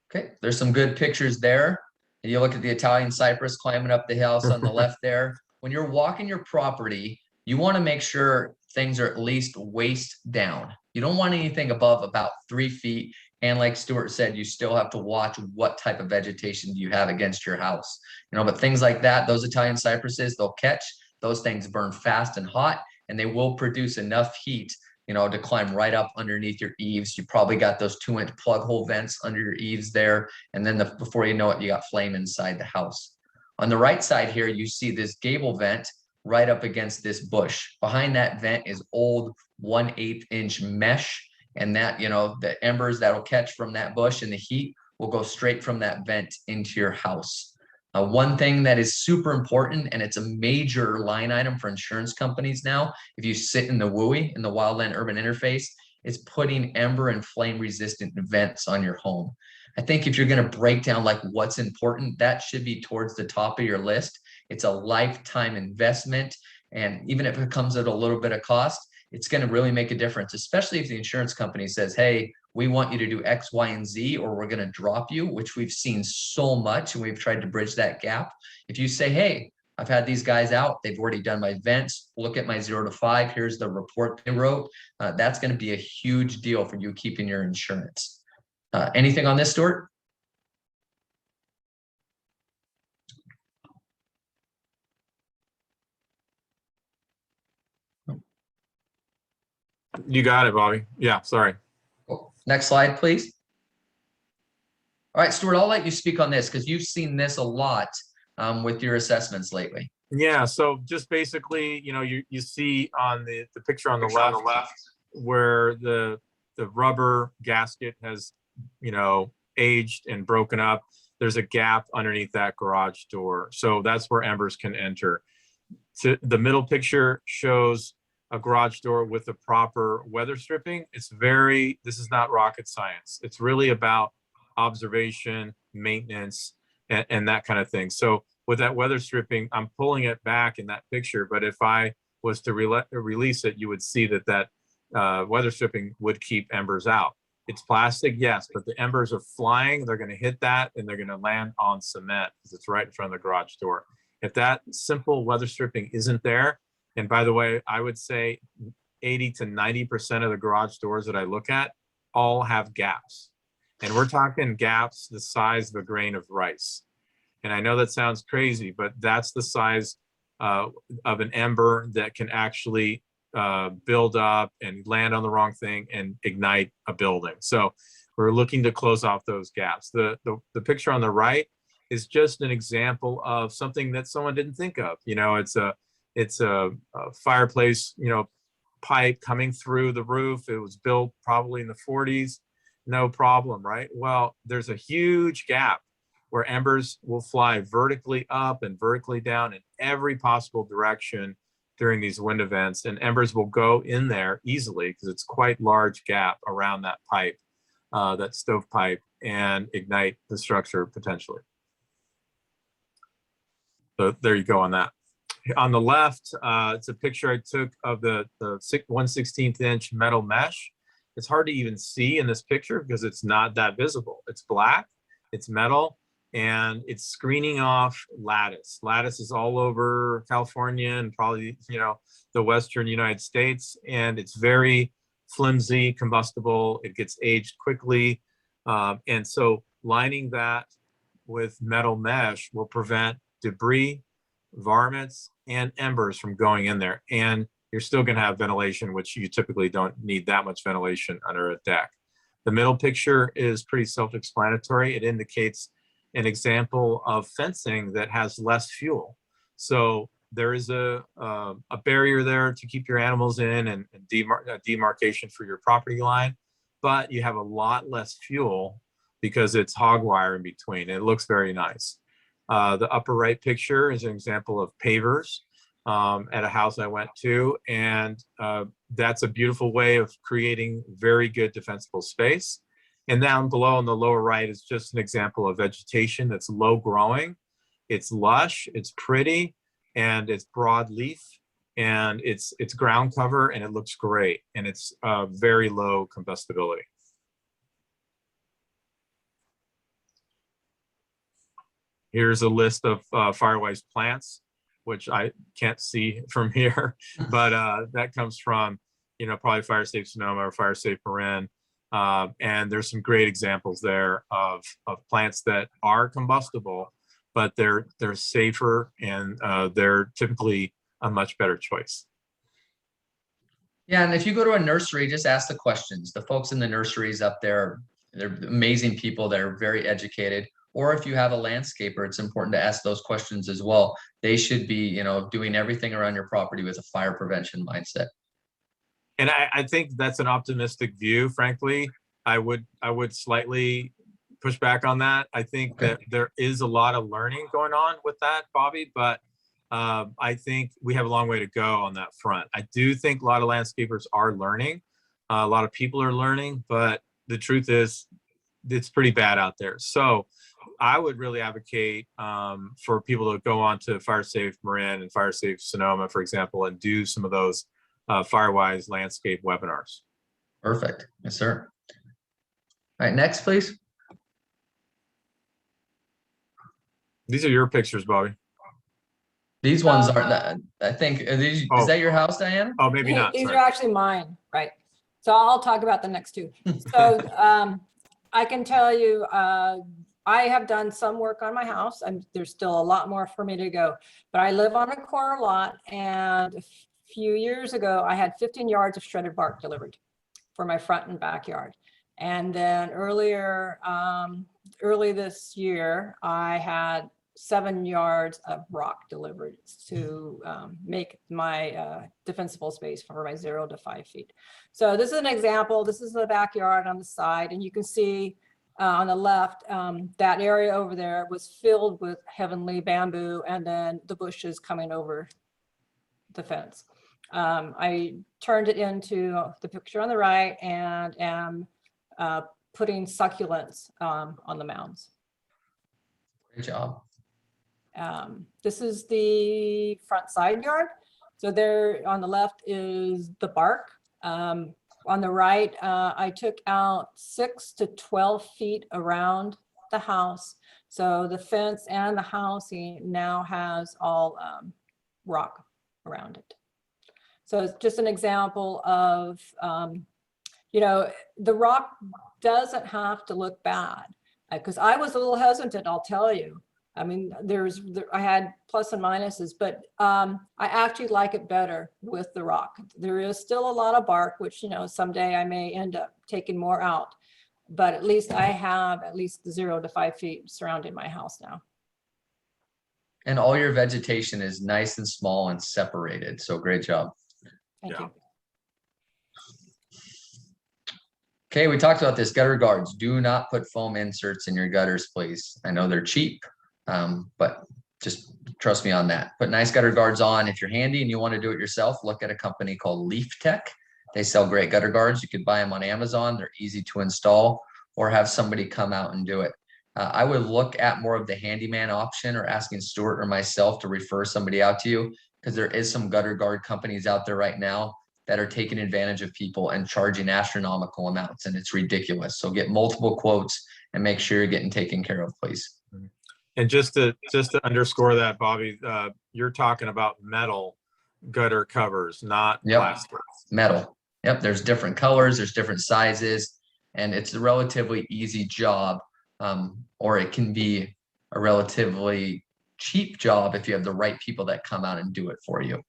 Okay, there's some good pictures there. And you look at the Italian cypress climbing up the house on the left there. When you're walking your property, you want to make sure things are at least waist down. You don't want anything above about 3 feet. And like Stuart said, you still have to watch what type of vegetation do you have against your house. But things like that, those Italian cypresses, they'll catch. Those things burn fast and hot, and they will produce enough heat, to climb right up underneath your eaves. You probably got those 2-inch plug hole vents under your eaves there. And then before you know it, you got flame inside the house. On the right side here, you see this gable vent right up against this bush. Behind that vent is old 1/8 inch mesh. And that, the embers that'll catch from that bush and the heat will go straight from that vent into your house. One thing that is super important, and it's a major line item for insurance companies now, if you sit in the WUI, in the Wildland Urban Interface, is putting ember and flame resistant vents on your home. I think if you're going to break down like what's important, that should be towards the top of your list. It's a lifetime investment. And even if it comes at a little bit of cost, it's going to really make a difference, especially if the insurance company says, hey, we want you to do X, Y, and Z, or we're going to drop you, which we've seen so much, and we've tried to bridge that gap. If you say, hey, I've had these guys out, they've already done my vents, look at my 0 to 5, here's the report they wrote, that's going to be a huge deal for you keeping your insurance. Anything on this, Stuart? You got it, Bobby. Yeah, sorry. Cool. Next slide, please. All right, Stuart, I'll let you speak on this because you've seen this a lot with your assessments lately. Yeah, so just basically, you see on the picture on the left where the rubber gasket has, aged and broken up. There's a gap underneath that garage door. So that's where embers can enter. The middle picture shows a garage door with the proper weather stripping. This is not rocket science. It's really about observation, maintenance, and that kind of thing. So with that weather stripping, I'm pulling it back in that picture, but if I was to release it, you would see that weather stripping would keep embers out. It's plastic, yes, but the embers are flying. They're going to hit that and they're going to land on cement because it's right in front of the garage door. If that simple weather stripping isn't there, And by the way, I would say 80 to 90% of the garage doors that I look at all have gaps. And we're talking gaps the size of a grain of rice. And I know that sounds crazy, but that's the size of an ember that can actually build up and land on the wrong thing and ignite a building. So we're looking to close off those gaps. The picture on the right is just an example of something that someone didn't think of. You know, it's a fireplace, you know, pipe coming through the roof. It was built probably in the 40s, no problem, right? Well, there's a huge gap where embers will fly vertically up and vertically down in every possible direction during these wind events, and embers will go in there easily because it's quite large gap around that pipe, that stovepipe, and ignite the structure potentially. So there you go on that. On the left, it's a picture I took of the 1/16 inch metal mesh. It's hard to even see in this picture because it's not that visible. It's black, it's metal, and it's screening off lattice. Lattice is all over California and probably, you know, the Western United States, and it's very flimsy, combustible. It gets aged quickly. And so lining that with metal mesh will prevent debris, varmints, and embers from going in there. And you're still going to have ventilation, which you typically don't need that much ventilation under a deck. The middle picture is pretty self-explanatory. It indicates an example of fencing that has less fuel. So there is a barrier there to keep your animals in and demarcation for your property line, but you have a lot less fuel because it's hog wire in between. It looks very nice. The upper right picture is an example of pavers at a house I went to, and that's a beautiful way of creating very good defensible space. And down below on the lower right is just an example of vegetation that's low growing. It's lush, it's pretty, and it's broadleaf, and it's ground cover, and it looks great, and it's very low combustibility. Here's a list of Firewise plants, which I can't see from here, but that comes from, you know, probably Fire Safe Sonoma or Fire Safe Marin. And there's some great examples there of plants that are combustible, but they're safer, and they're typically a much better choice. Yeah, and if you go to a nursery, just ask the questions. The folks in the nurseries up there, they're amazing people. They're very educated. Or if you have a landscaper, it's important to ask those questions as well. They should be, you know, doing everything around your property with a fire prevention mindset. And I think that's an optimistic view, frankly. I would slightly push back on that. I think that there is a lot of learning going on with that, Bobby, but I think we have a long way to go on that front. I do think a lot of landscapers are learning. A lot of people are learning, but the truth is it's pretty bad out there. So I would really advocate for people to go on to Fire Safe Marin and Fire Safe Sonoma, for example, and do some of those Firewise landscape webinars. Perfect. Yes, sir. All right, next, please. These are your pictures, Bobby. These ones aren't, I think, is that your house, Diana? Oh, maybe not. These Sorry. are actually mine, right? So I'll talk about the next two. So I can tell you, I have done some work on my house, and there's still a lot more for me to go. But I live on a corner lot, and a few years ago, I had 15 yards of shredded bark delivered for my front and backyard. And then early this year, I had 7 yards of rock delivered to make my defensible space for my 0 to 5 feet. So this is an example. This is the backyard on the side, and you can see on the left, that area over there was filled with heavenly bamboo, and then the bushes coming over the fence. I turned it into the picture on the right and am putting succulents on the mounds. Great job. This is the front side yard. So there on the left is the bark. On the right, I took out 6 to 12 feet around the house. So the fence and the housing now has all rock around it. So it's just an example of, you know, the rock doesn't have to look bad. Because I was a little hesitant, I'll tell you. I mean, I had plus and minuses, but I actually like it better with the rock. There is still a lot of bark, which, you know, someday I may end up taking more out. But at least I have at least 0 to 5 feet surrounding my house now. And all your vegetation is nice and small and separated. So great job. Thank you. Okay, we talked about this, gutter guards. Do not put foam inserts in your gutters, please. I know they're cheap, but just trust me on that. Put nice gutter guards on. If you're handy and you want to do it yourself, look at a company called Leaf Tech. They sell great gutter guards. You could buy them on Amazon. They're easy to install, or have somebody come out and do it. I would look at more of the handyman option, or asking Stuart or myself to refer somebody out to you, because there is some gutter guard companies out there right now that are taking advantage of people and charging astronomical amounts, and it's ridiculous. So get multiple quotes and make sure you're getting taken care of, please. And just to underscore that, Bobby, you're talking about metal gutter covers, not plastic. Metal. Yep, there's different colors, there's different sizes, and it's a relatively easy job, or it can be a relatively cheap job if you have the right people that come out and do it for you.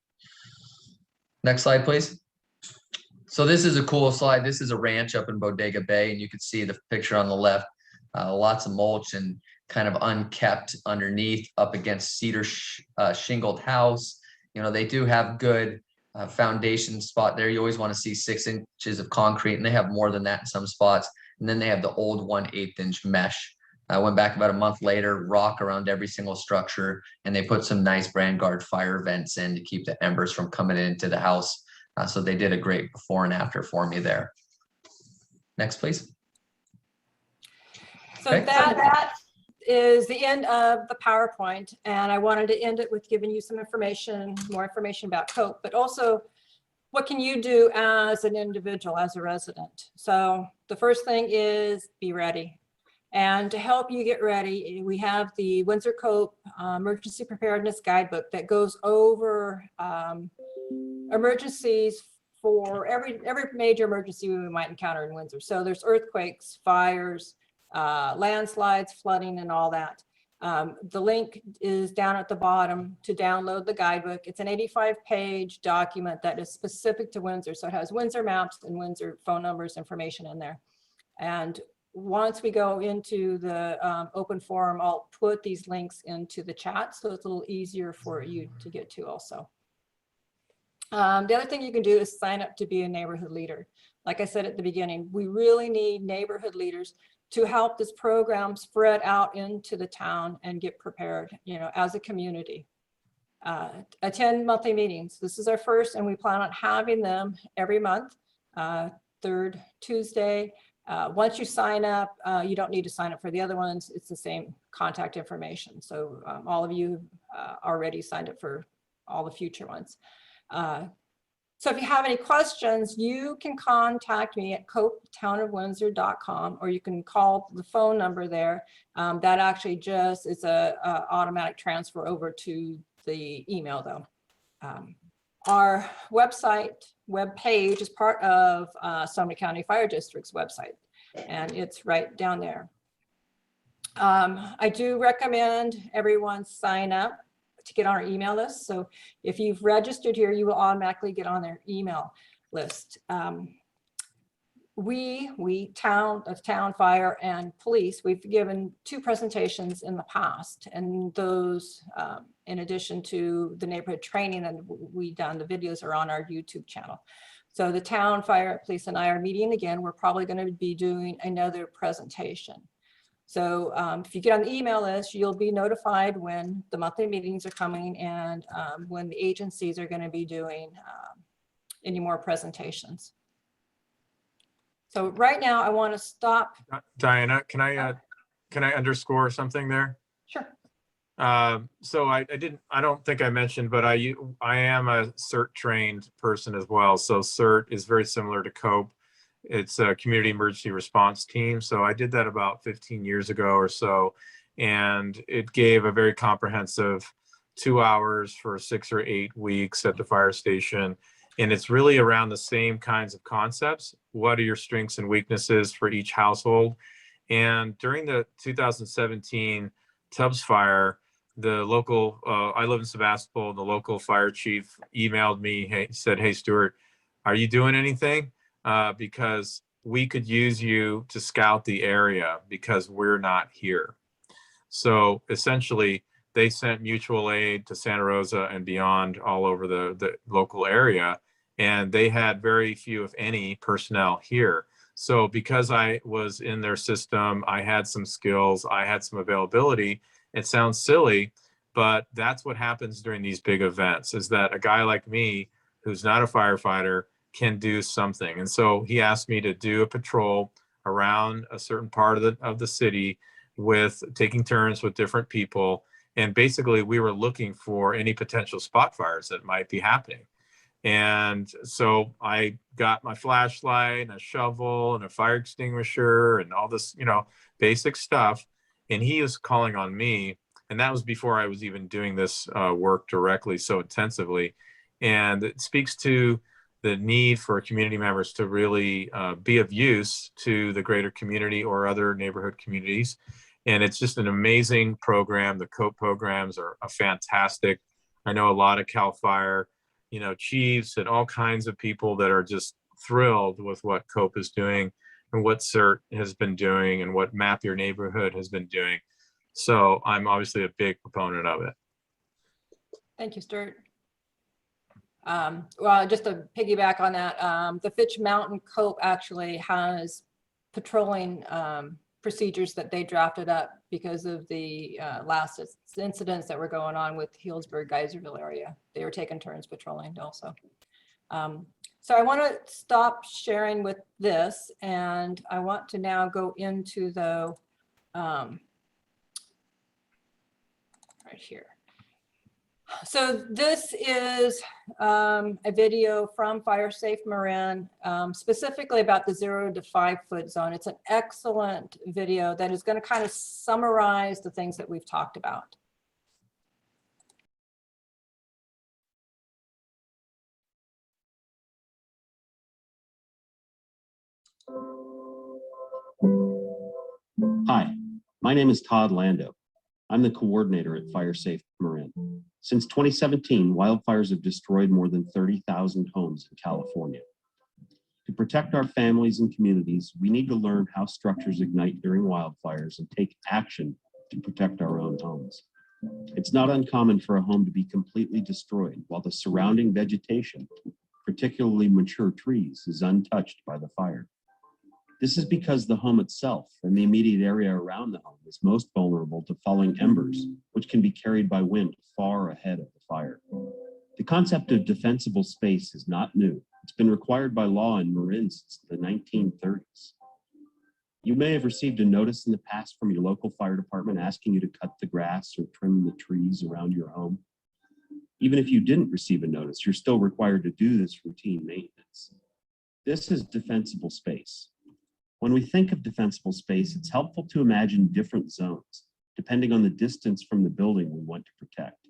Next slide, please. So this is a cool slide. This is a ranch up in Bodega Bay, and you can see the picture on the left. Lots of mulch and kind of unkept underneath, up against cedar shingled house. You know, they do have good foundation spot there. You always want to see 6 inches of concrete, and they have more than that in some spots. And then they have the old 1/8 inch mesh. I went back about a month later, rock around every single structure, and they put some nice brand guard fire vents in to keep the embers from coming into the house. So they did a great before and after for me there. Next, please. So Okay. that is the end of the PowerPoint, and I wanted to end it with giving you some information, more information about COPE, but also what can you do as an individual, as a resident. So the first thing is be ready. And to help you get ready, we have the Windsor COPE Emergency Preparedness Guidebook that goes over emergencies for every major emergency we might encounter in Windsor. So there's earthquakes, fires, landslides, flooding, and all that. The link is down at the bottom to download the guidebook. It's an 85-page document that is specific to Windsor. So it has Windsor maps and Windsor phone numbers information in there. And once we go into the open forum, I'll put these links into the chat, so it's a little easier for you to get to also. The other thing you can do is sign up to be a neighborhood leader. Like I said at the beginning, we really need neighborhood leaders to help this program spread out into the town and get prepared, you know, as a community. Attend monthly meetings. This is our first, and we plan on having them every month, third Tuesday. Once you sign up, you don't need to sign up for the other ones. It's the same contact information. So all of you already signed up for all the future ones. So if you have any questions, you can contact me at copetownofwindsor.com, or you can call the phone number there. That actually just is a automatic transfer over to the email though. Our web page is part of Sonoma County Fire District's website, and it's right down there. I do recommend everyone sign up to get on our email list. So if you've registered here, you will automatically get on their email list. Town Fire and Police, we've given 2 presentations in the past, and those, in addition to the neighborhood training that we done, the videos are on our YouTube channel. So the Town Fire, Police, and I are meeting again. We're probably going to be doing another presentation. So if you get on the email list, you'll be notified when the monthly meetings are coming, and when the agencies are going to be doing any more presentations. So right now I want to stop. Diana, can I underscore something there? Sure. So I don't think I mentioned, but I am a CERT trained person as well. So CERT is very similar to COPE. It's a community emergency response team. So I did that about 15 years ago or so, and it gave a very comprehensive 2 hours for 6 or 8 weeks at the fire station. And it's really around the same kinds of concepts. What are your strengths and weaknesses for each household? And during the 2017 Tubbs fire, the local, I live in Sebastopol, the local fire chief emailed me, said, hey, Stuart, are you doing anything? Because we could use you to scout the area because we're not here. So essentially, they sent mutual aid to Santa Rosa and beyond all over the local area. And they had very few, if any, personnel here. So because I was in their system, I had some skills, I had some availability. It sounds silly, but that's what happens during these big events, is that a guy like me, who's not a firefighter, can do something. And so he asked me to do a patrol around a certain part of the city, with taking turns with different people. And basically we were looking for any potential spot fires that might be happening. And so I got my flashlight and a shovel and a fire extinguisher and all this, basic stuff. And he was calling on me. And that was before I was even doing this work directly so intensively. And it speaks to the need for community members to really be of use to the greater community or other neighborhood communities. And it's just an amazing program. The COPE programs are fantastic. I know a lot of CAL FIRE, chiefs and all kinds of people that are just thrilled with what COPE is doing and what CERT has been doing and what Map Your Neighborhood has been doing. So I'm obviously a big proponent of it. Thank you, Stuart. Well, just to piggyback on that, the Fitch Mountain COPE actually has patrolling procedures that they drafted up because of the last incidents that were going on with Healdsburg, Geyserville area. They were taking turns patrolling also. So I want to stop sharing with this, and I want to now go into the right here. So this is a video from Fire Safe Marin, specifically about the 0 to 5 foot zone. It's an excellent video that is going to kind of summarize the things that we've talked about. Hi, my name is Todd Lando. I'm the coordinator at Fire Safe Marin. Since 2017, wildfires have destroyed more than 30,000 homes in California. To protect our families and communities, we need to learn how structures ignite during wildfires and take action to protect our own homes. It's not uncommon for a home to be completely destroyed while the surrounding vegetation, particularly mature trees, is untouched by the fire. This is because the home itself and the immediate area around the home is most vulnerable to falling embers, which can be carried by wind far ahead of the fire. The concept of defensible space is not new. It's been required by law in Marin since the 1930s. You may have received a notice in the past from your local fire department asking you to cut the grass or trim the trees around your home. Even if you didn't receive a notice, you're still required to do this routine maintenance. This is defensible space. When we think of defensible space, it's helpful to imagine different zones, depending on the distance from the building we want to protect.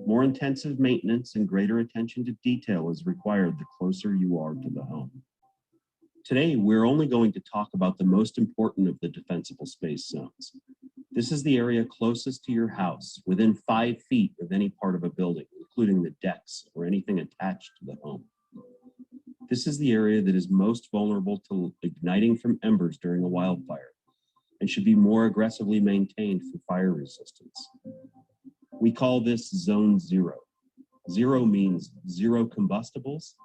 More intensive maintenance and greater attention to detail is required the closer you are to the home. Today, we're only going to talk about the most important of the defensible space zones. This is the area closest to your house, within 5 feet of any part of a building, including the decks or anything attached to the home. This is the area that is most vulnerable to igniting from embers during a wildfire and should be more aggressively maintained for fire resistance. We call this Zone 0. 0 means zero combustibles.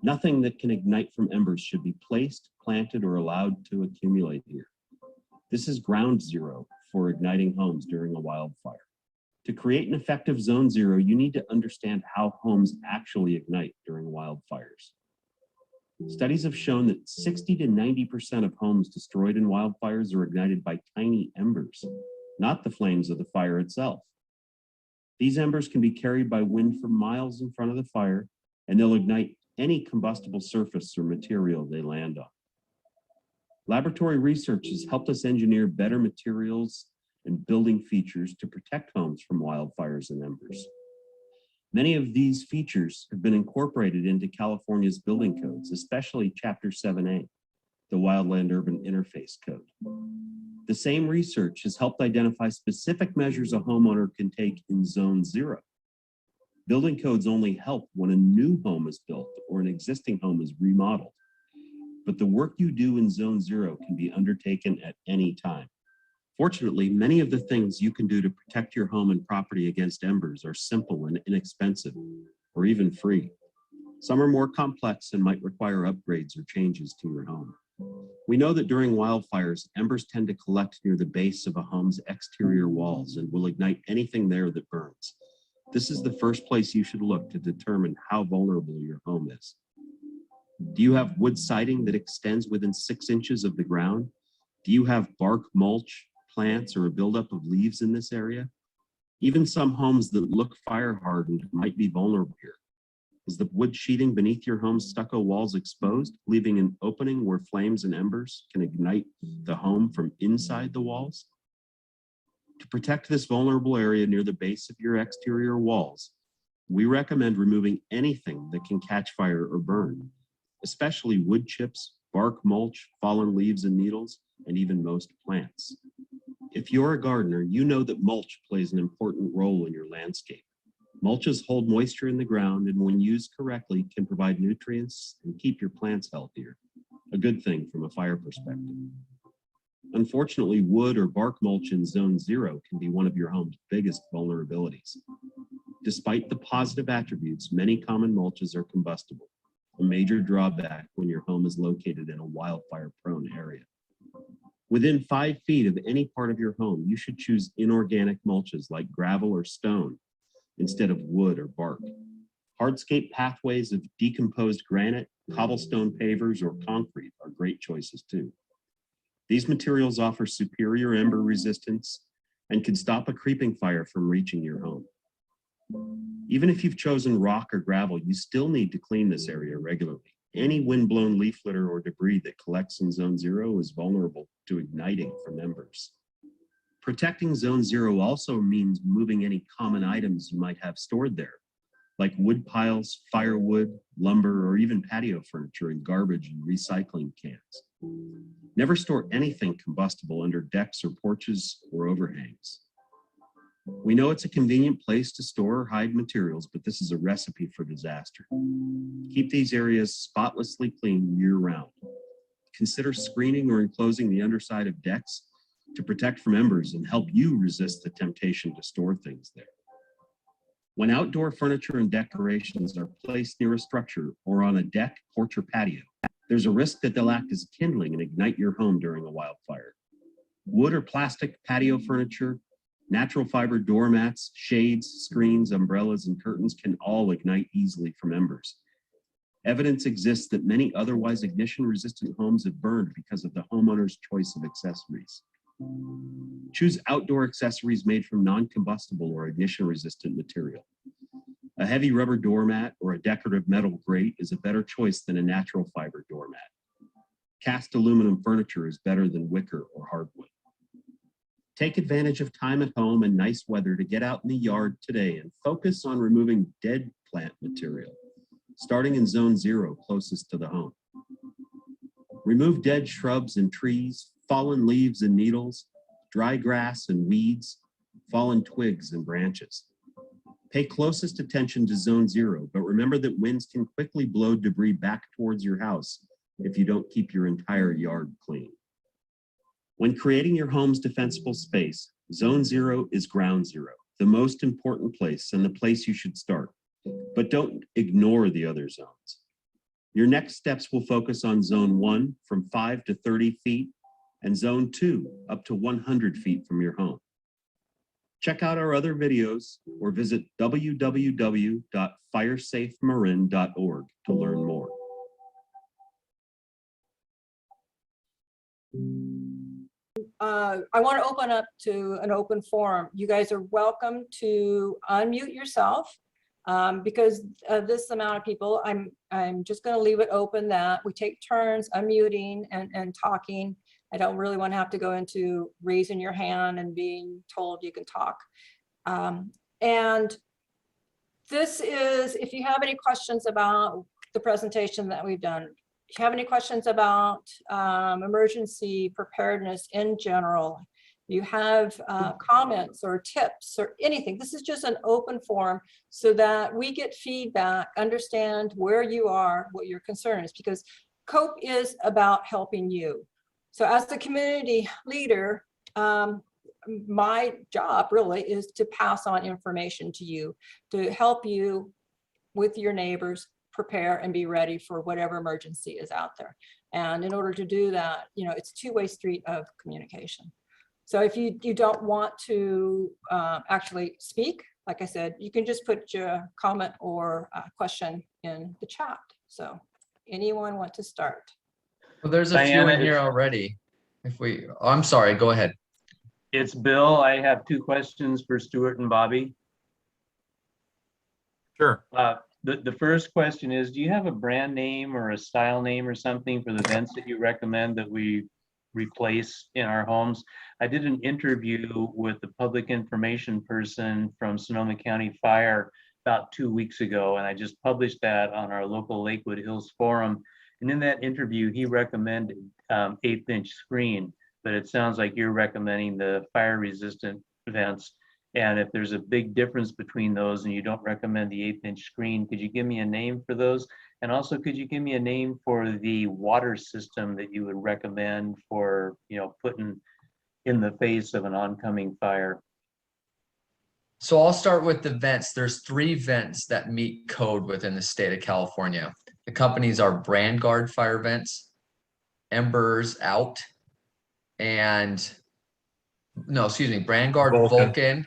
Nothing that can ignite from embers should be placed, planted, or allowed to accumulate here. This is ground zero for igniting homes during a wildfire. To create an effective Zone 0, you need to understand how homes actually ignite during wildfires. Studies have shown that 60 to 90% of homes destroyed in wildfires are ignited by tiny embers, not the flames of the fire itself. These embers can be carried by wind for miles in front of the fire, and they'll ignite any combustible surface or material they land on. Laboratory research has helped us engineer better materials and building features to protect homes from wildfires and embers. Many of these features have been incorporated into California's building codes, especially Chapter 7A, the Wildland Urban Interface Code. The same research has helped identify specific measures a homeowner can take in Zone 0. Building codes only help when a new home is built or an existing home is remodeled. But the work you do in Zone 0 can be undertaken at any time. Fortunately, many of the things you can do to protect your home and property against embers are simple and inexpensive, or even free. Some are more complex and might require upgrades or changes to your home. We know that during wildfires, embers tend to collect near the base of a home's exterior walls and will ignite anything there that burns. This is the first place you should look to determine how vulnerable your home is. Do you have wood siding that extends within 6 inches of the ground? Do you have bark mulch, plants, or a buildup of leaves in this area? Even some homes that look fire hardened might be vulnerable here. Is the wood sheeting beneath your home's stucco walls exposed, leaving an opening where flames and embers can ignite the home from inside the walls? To protect this vulnerable area near the base of your exterior walls, we recommend removing anything that can catch fire or burn, especially wood chips, bark mulch, fallen leaves and needles, and even most plants. If you're a gardener, you know that mulch plays an important role in your landscape. Mulches hold moisture in the ground and when used correctly can provide nutrients and keep your plants healthier, a good thing from a fire perspective. Unfortunately, wood or bark mulch in Zone 0 can be one of your home's biggest vulnerabilities. Despite the positive attributes, many common mulches are combustible, a major drawback when your home is located in a wildfire-prone area. Within 5 feet of any part of your home, you should choose inorganic mulches like gravel or stone instead of wood or bark. Hardscape pathways of decomposed granite, cobblestone pavers, or concrete are great choices too. These materials offer superior ember resistance and can stop a creeping fire from reaching your home. Even if you've chosen rock or gravel, you still need to clean this area regularly. Any windblown leaf litter or debris that collects in Zone 0 is vulnerable to igniting from embers. Protecting Zone 0 also means moving any common items you might have stored there, like wood piles, firewood, lumber, or even patio furniture and garbage and recycling cans. Never store anything combustible under decks or porches or overhangs. We know it's a convenient place to store or hide materials, but this is a recipe for disaster. Keep these areas spotlessly clean year-round. Consider screening or enclosing the underside of decks to protect from embers and help you resist the temptation to store things there. When outdoor furniture and decorations are placed near a structure or on a deck, porch, or patio, there's a risk that they'll act as kindling and ignite your home during a wildfire. Wood or plastic patio furniture, natural fiber doormats, shades, screens, umbrellas, and curtains can all ignite easily from embers. Evidence exists that many otherwise ignition-resistant homes have burned because of the homeowner's choice of accessories. Choose outdoor accessories made from non-combustible or ignition-resistant material. A heavy rubber doormat or a decorative metal grate is a better choice than a natural fiber doormat. Cast aluminum furniture is better than wicker or hardwood. Take advantage of time at home and nice weather to get out in the yard today and focus on removing dead plant material, starting in Zone 0 closest to the home. Remove dead shrubs and trees, fallen leaves and needles, dry grass and weeds, fallen twigs and branches. Pay closest attention to Zone 0, but remember that winds can quickly blow debris back towards your house if you don't keep your entire yard clean. When creating your home's defensible space, Zone 0 is ground zero, the most important place and the place you should start. But don't ignore the other zones. Your next steps will focus on Zone 1 from 5 to 30 feet and Zone 2 up to 100 feet from your home. Check out our other videos or visit www.firesafemarin.org to learn more. I want to open up to an open forum. You guys are welcome to unmute yourself because this amount of people, I'm just going to leave it open that we take turns unmuting and talking. I don't really want to have to go into raising your hand and being told you can talk. And This is, if you have any questions about the presentation that we've done, if you have any questions about emergency preparedness in general, you have comments or tips or anything, this is just an open forum so that we get feedback, understand where you are, what your concern is, because COPE is about helping you. So as the community leader, my job really is to pass on information to you, to help you with your neighbors prepare and be ready for whatever emergency is out there. And in order to do that, you know, it's a two-way street of communication. So if you don't want to actually speak, like I said, you can just put your comment or question in the chat. So anyone want to start? Well, there's a few Diana, in here already. If we, oh, I'm sorry, go ahead. It's Bill. I have 2 questions for Stuart and Bobby. Sure. The first question is, do you have a brand name or a style name or something for the vents that you recommend that we replace in our homes? I did an interview with the public information person from Sonoma County Fire about 2 weeks ago, and I just published that on our local Lakewood Hills forum. And in that interview, he recommended 1/8" screen, but it sounds like you're recommending the fire resistant vents. And if there's a big difference between those and you don't recommend the 1/8" screen, could you give me a name for those? And also, could you give me a name for the water system that you would recommend for, you know, putting in the face of an oncoming fire? So I'll start with the vents. There's 3 vents that meet code within the state of California. The companies are Brand Guard Fire Vents, Embers Out, and no, excuse me, Brand Guard, Vulcan,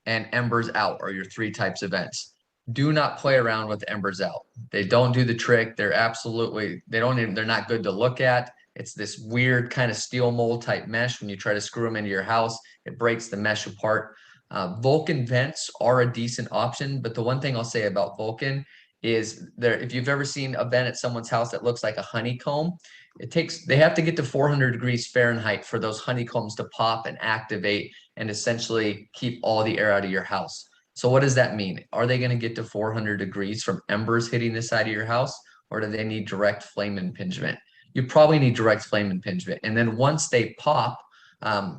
and Embers Out are your 3 types of vents. Do not play around with Embers Out. They don't do the trick. They're absolutely, they're not good to look at. It's this weird kind of steel mold type mesh. When you try to screw them into your house, it breaks the mesh apart. Vulcan vents are a decent option, but the one thing I'll say about Vulcan is if you've ever seen a vent at someone's house that looks like a honeycomb, they have to get to 400 degrees Fahrenheit for those honeycombs to pop and activate and essentially keep all the air out of your house. So what does that mean? Are they going to get to 400 degrees from embers hitting the side of your house, or do they need direct flame impingement? You probably need direct flame impingement. And then once they pop,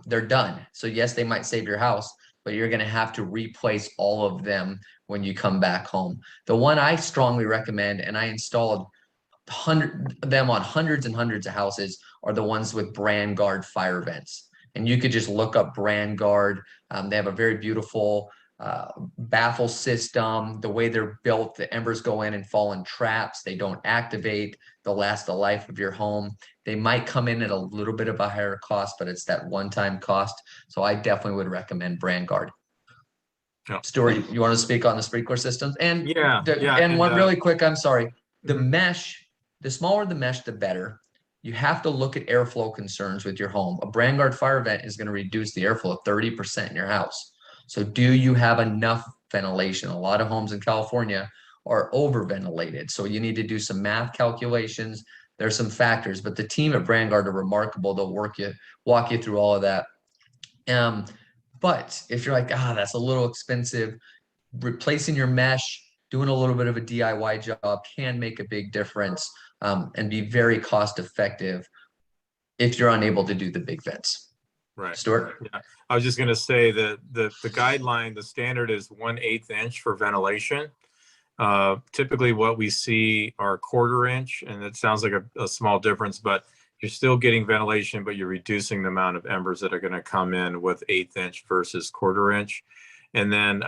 they're done. So yes, they might save your house, but you're going to have to replace all of them when you come back home. The one I strongly recommend, and I installed them on hundreds and hundreds of houses, are the ones with Brand Guard fire vents. And you could just look up Brand Guard. They have a very beautiful baffle system. The way they're built, the embers go in and fall in traps. They don't activate. They'll last the life of your home. They might come in at a little bit of a higher cost, but it's that one-time cost. So I definitely would recommend Brand Guard. Yeah. Stuart, you want to speak on the sprinkler systems? And and one really quick, I'm sorry. The mesh, the smaller the mesh, the better. You have to look at airflow concerns with your home. A Brand Guard fire vent is going to reduce the airflow 30% in your house. So do you have enough ventilation? A lot of homes in California are over ventilated. So you need to do some math calculations. There's some factors, but the team at Brand Guard are remarkable. They'll walk you through all of that. But if you're like, that's a little expensive, replacing your mesh, doing a little bit of a DIY job can make a big difference and be very cost effective if you're unable to do the big vents. Right. Stuart? Yeah. I was just going to say that the guideline, the standard is 1/8" for ventilation. Typically what we see are 1/4 inch, and it sounds like a small difference, but you're still getting ventilation, but you're reducing the amount of embers that are going to come in with 1/8" versus 1/4 inch. And then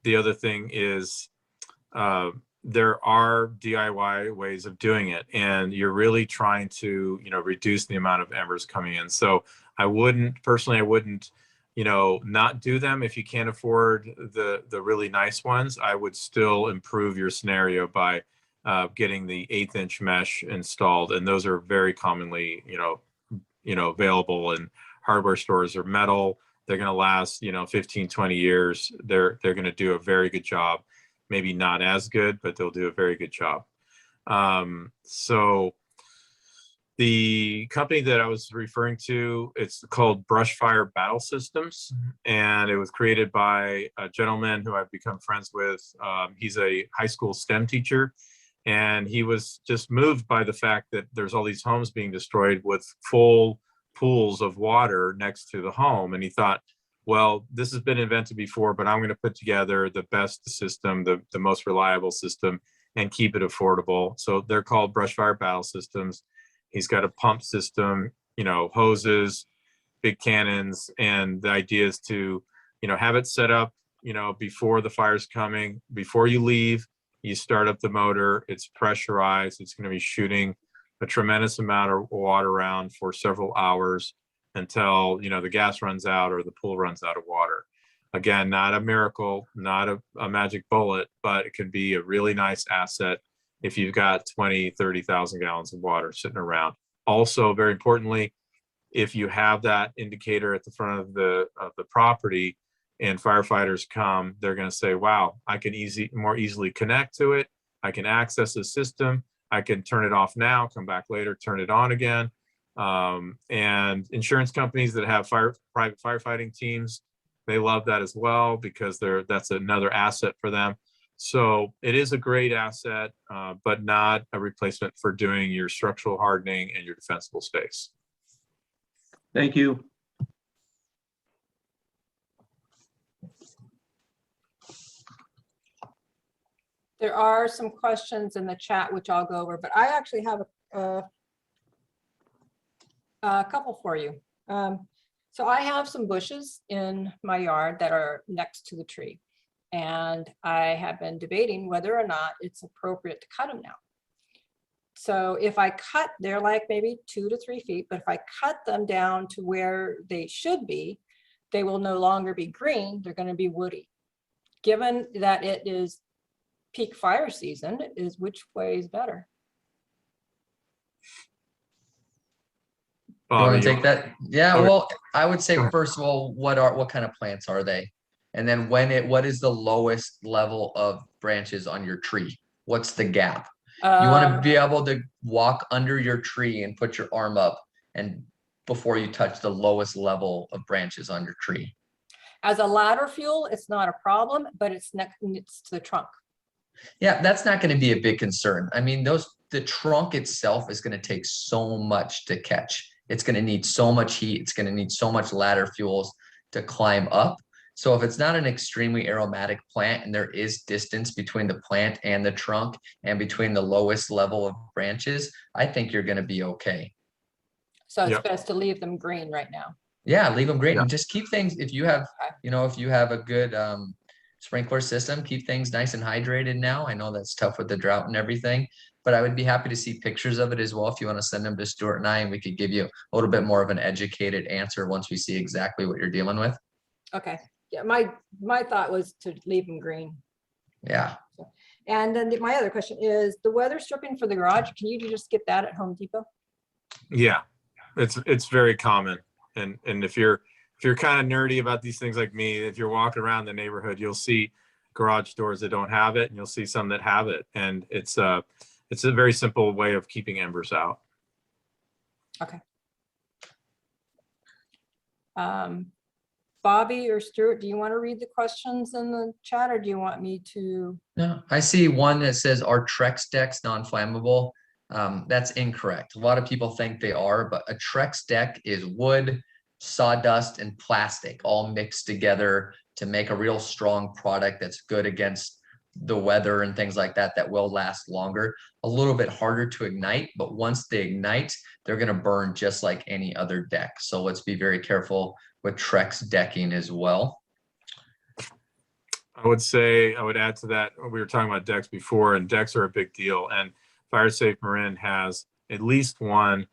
the other thing is there are DIY ways of doing it, and you're really trying to, reduce the amount of embers coming in. So I wouldn't not do them. If you can't afford the really nice ones, I would still improve your scenario by getting the 1/8" mesh installed. And those are very commonly, available in hardware stores. They're metal. They're going to last, 15, 20 years. They're going to do a very good job. Maybe not as good, but they'll do a very good job. So The company that I was referring to, it's called Brush Fire Battle Systems, and it was created by a gentleman who I've become friends with. He's a high school STEM teacher, and he was just moved by the fact that there's all these homes being destroyed with full pools of water next to the home. And he thought, well, this has been invented before, but I'm going to put together the best system, the most reliable system, and keep it affordable. So they're called Brush Fire Battle Systems. He's got a pump system, hoses, big cannons, and the idea is to, have it set up, before the fire's coming. Before you leave, you start up the motor, it's pressurized, it's going to be shooting a tremendous amount of water around for several hours until, the gas runs out or the pool runs out of water. Again, not a miracle, not a magic bullet, but it can be a really nice asset if you've got 20, 30,000 gallons of water sitting around. Also, very importantly, if you have that indicator at the front of the property and firefighters come, they're going to say, wow, I can more easily connect to it. I can access the system. I can turn it off now, come back later, turn it on again. And insurance companies that have private firefighting teams, they love that as well because that's another asset for them. So it is a great asset, but not a replacement for doing your structural hardening and your defensible space. Thank you. There are some questions in the chat, which I'll go over, but I actually have a couple for you. So I have some bushes in my yard that are next to the tree. And I have been debating whether or not it's appropriate to cut them now. So if I cut, they're like maybe 2 to 3 feet, but if I cut them down to where they should be, they will no longer be green, they're going to be woody. Given that it is peak fire season, which way is better? You want to take that? Yeah, Okay. well, I would say, first of all, what kind of plants are they? And then what is the lowest level of branches on your tree? What's the gap? You want to be able to walk under your tree and put your arm up and before you touch the lowest level of branches on your tree. As a ladder fuel, it's not a problem, but it's to the trunk. Yeah, that's not going to be a big concern. I mean, the trunk itself is going to take so much to catch. It's going to need so much heat. It's going to need so much ladder fuels to climb up. So if it's not an extremely aromatic plant and there is distance between the plant and the trunk and between the lowest level of branches, I think you're going to be okay. So it's Yep. best to leave them green right now. Yeah, leave them green Yeah. and just keep things, if you have, if you have a good sprinkler system, keep things nice and hydrated now. I know that's tough with the drought and everything, but I would be happy to see pictures of it as well if you want to send them to Stuart and I, and we could give you a little bit more of an educated answer once we see exactly what you're dealing with. Okay. Yeah, my thought was to leave them green. Yeah. And then my other question is the weather stripping for the garage. Can you just get that at Home Depot? Yeah, it's very common. And if you're kind of nerdy about these things like me, if you're walking around the neighborhood, you'll see garage doors that don't have it, and you'll see some that have it. And it's a very simple way of keeping embers out. Okay. Bobby or Stuart, do you want to read the questions in the chat or do you want me to? No, I see one that says, are Trex decks non-flammable? That's incorrect. A lot of people think they are, but a Trex deck is wood, sawdust, and plastic all mixed together to make a real strong product that's good against the weather and things like that, that will last longer. A little bit harder to ignite, but once they ignite, they're going to burn just like any other deck. So let's be very careful with Trex decking as well. I would add to that, we were talking about decks before, and decks are a big deal. And Fire Safe Marin has at least one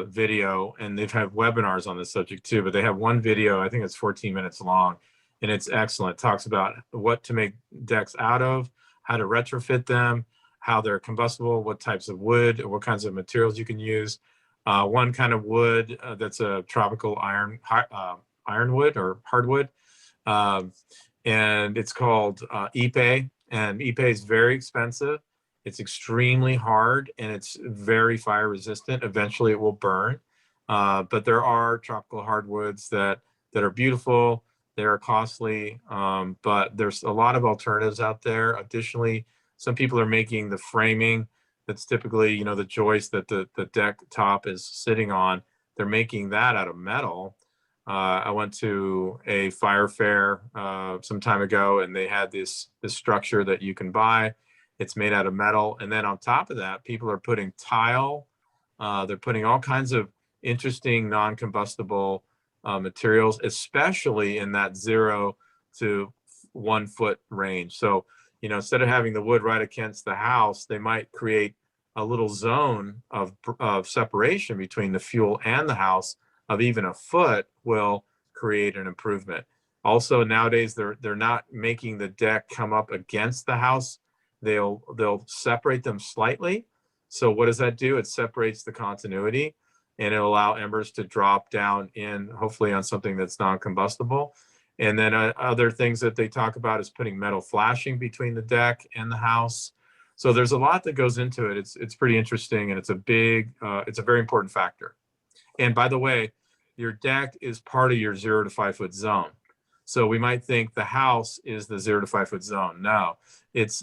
video, and they've had webinars on this subject too, but they have one video, I think it's 14 minutes long, and it's excellent. It talks about what to make decks out of, how to retrofit them, how they're combustible, what types of wood, or what kinds of materials you can use. One kind of wood that's a tropical ironwood or hardwood, and it's called Ipe, and Ipe is very expensive. It's extremely hard and it's very fire resistant. Eventually it will burn. But there are tropical hardwoods that are beautiful. They are costly, but there's a lot of alternatives out there. Additionally, some people are making the framing that's typically, you know, the joist that the deck top is sitting on. They're making that out of metal. I went to a fire fair some time ago, and they had this structure that you can buy. It's made out of metal, and then on top of that, people are putting tile. They're putting all kinds of interesting non-combustible materials, especially in that 0 to 1 foot range. So, you know, instead of having the wood right against the house, they might create a little zone of separation between the fuel and the house of even a foot will create an improvement. Also, nowadays, they're not making the deck come up against the house. They'll separate them slightly. So what does that do? It separates the continuity, and it'll allow embers to drop down in, hopefully on something that's non-combustible. And then other things that they talk about is putting metal flashing between the deck and the house. So there's a lot that goes into it. It's pretty interesting, and it's a very important factor. And by the way, your deck is part of your 0 to 5 foot zone. So we might think the house is the 0 to 5 foot zone. No, it's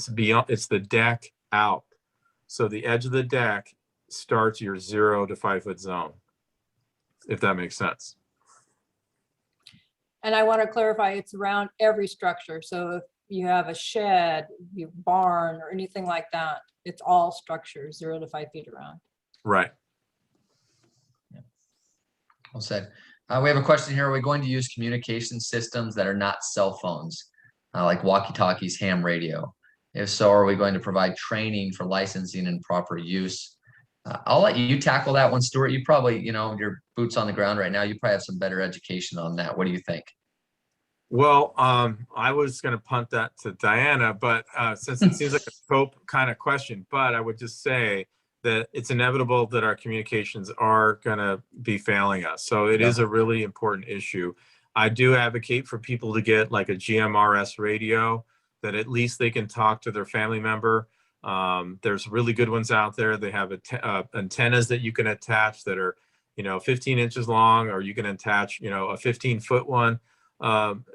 beyond, it's the deck out. So the edge of the deck starts your 0 to 5 foot zone, if that makes sense. And I want to clarify, it's around every structure. So if you have a shed, your barn, or anything like that, it's all structures 0 to 5 feet around. Right. Well said. We have a question here. Are we going to use communication systems that are not cell phones, like walkie-talkies, ham radio? If so, are we going to provide training for licensing and proper use? I'll let you tackle that one, Stuart. You probably, you know, your boots on the ground right now. You probably have some better education on that. What do you think? Well, I was going to punt that to Diana, but since it seems like a scope kind of question, but I would just say that it's inevitable that our communications are going to be failing us. So it is a really important issue. I do advocate for people to get like a GMRS radio that at least they can talk to their family member. There's really good ones out there. They have antennas that you can attach that are, you know, 15 inches long, or you can attach, you know, a 15-foot one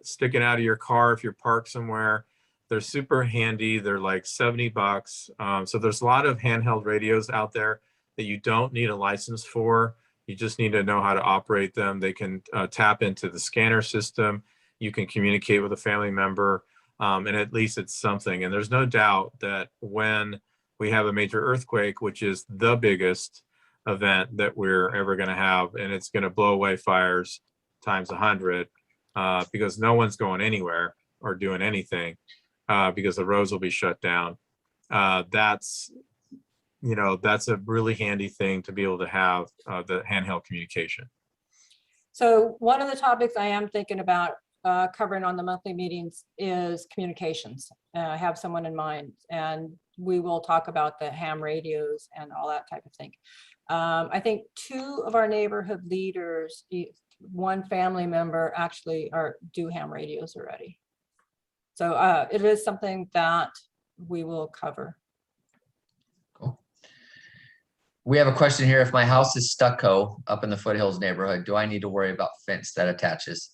sticking out of your car if you're parked somewhere. They're super handy. They're like $70. So there's a lot of handheld radios out there that you don't need a license for. You just need to know how to operate them. They can tap into the scanner system. You can communicate with a family member, and at least it's something. And there's no doubt that when we have a major earthquake, which is the biggest event that we're ever going to have, and it's going to blow away fires times 100, because no one's going anywhere or doing anything, because the roads will be shut down. That's a really handy thing to be able to have, the handheld communication. So one of the topics I am thinking about covering on the monthly meetings is communications. I have someone in mind, and we will talk about the ham radios and all that type of thing. I think 2 of our neighborhood leaders, one family member actually do ham radios already. So it is something that we will cover. Cool. We have a question here. If my house is stucco up in the Foothills neighborhood, do I need to worry about fence that attaches?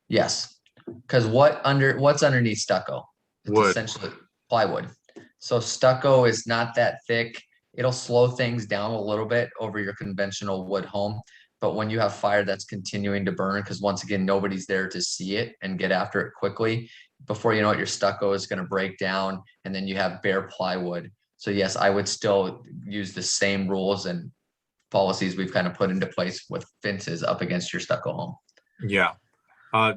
Yes, because what's underneath stucco? It's Wood. Essentially plywood. So stucco is not that thick. It'll slow things down a little bit over your conventional wood home. But when you have fire that's continuing to burn, because once again, nobody's there to see it and get after it quickly, before you know it, your stucco is going to break down, and then you have bare plywood. So yes, I would still use the same rules and policies we've kind of put into place with fences up against your stucco home. Yeah.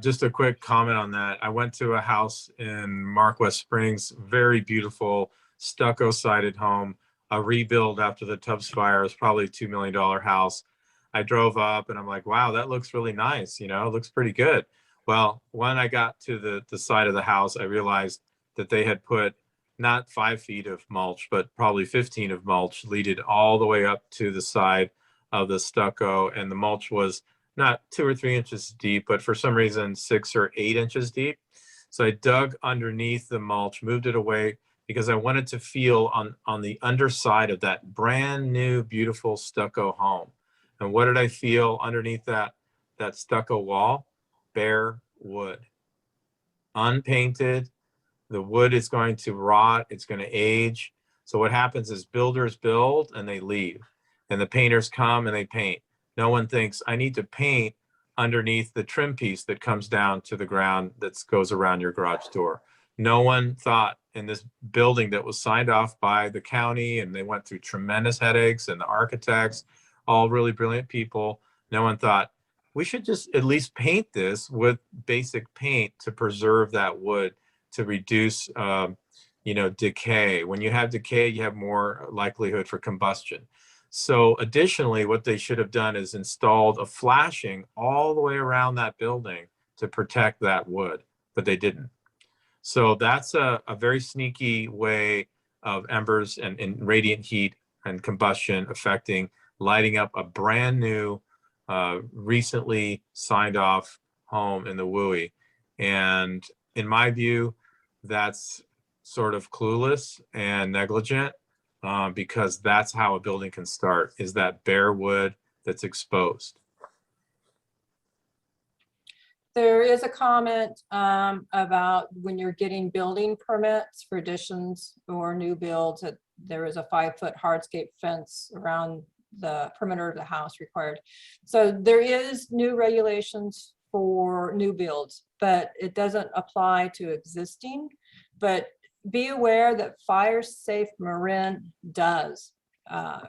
Just a quick comment on that. I went to a house in Mark West Springs, very beautiful stucco sided home, a rebuild after the Tubbs fire. It was probably a $2 million house. I drove up and I'm like, wow, that looks really nice. You know, it looks pretty good. Well, when I got to the side of the house, I realized that they had put not 5 feet of mulch, but probably 15 of mulch leaded all the way up to the side of the stucco. And the mulch was not 2 or 3 inches deep, but for some reason, 6 or 8 inches deep. So I dug underneath the mulch, moved it away because I wanted to feel on the underside of that brand new, beautiful stucco home. And what did I feel underneath that stucco wall? Bare wood, unpainted. The wood is going to rot. It's going to age. So what happens is builders build and they leave, and the painters come and they paint. No one thinks I need to paint underneath the trim piece that comes down to the ground that goes around your garage door. No one thought in this building that was signed off by the county, and they went through tremendous headaches, and the architects, all really brilliant people. No one thought we should just at least paint this with basic paint to preserve that wood, to reduce, decay. When you have decay, you have more likelihood for combustion. So additionally, what they should have done is installed a flashing all the way around that building to protect that wood, but they didn't. So that's a very sneaky way of embers and radiant heat and combustion affecting, lighting up a brand new, recently signed off home in the WUI. And in my view, that's sort of clueless and negligent, because that's how a building can start, is that bare wood that's exposed. There is a comment about when you're getting building permits for additions or new builds, that there is a 5-foot hardscape fence around the perimeter of the house required. So there is new regulations for new builds, but it doesn't apply to existing. But be aware that Fire Safe Marin does.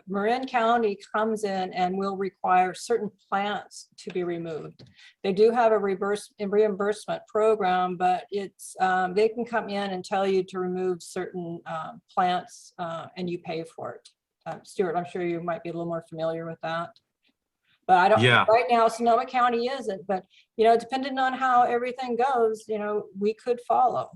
Marin County comes in and will require certain plants to be removed. They do have a reimbursement program, but it's they can come in and tell you to remove certain plants, and you pay for it. Stuart, I'm sure you might be a little more familiar with that. But I don't, Yeah. right now, Sonoma County isn't, but, depending on how everything goes, we could follow.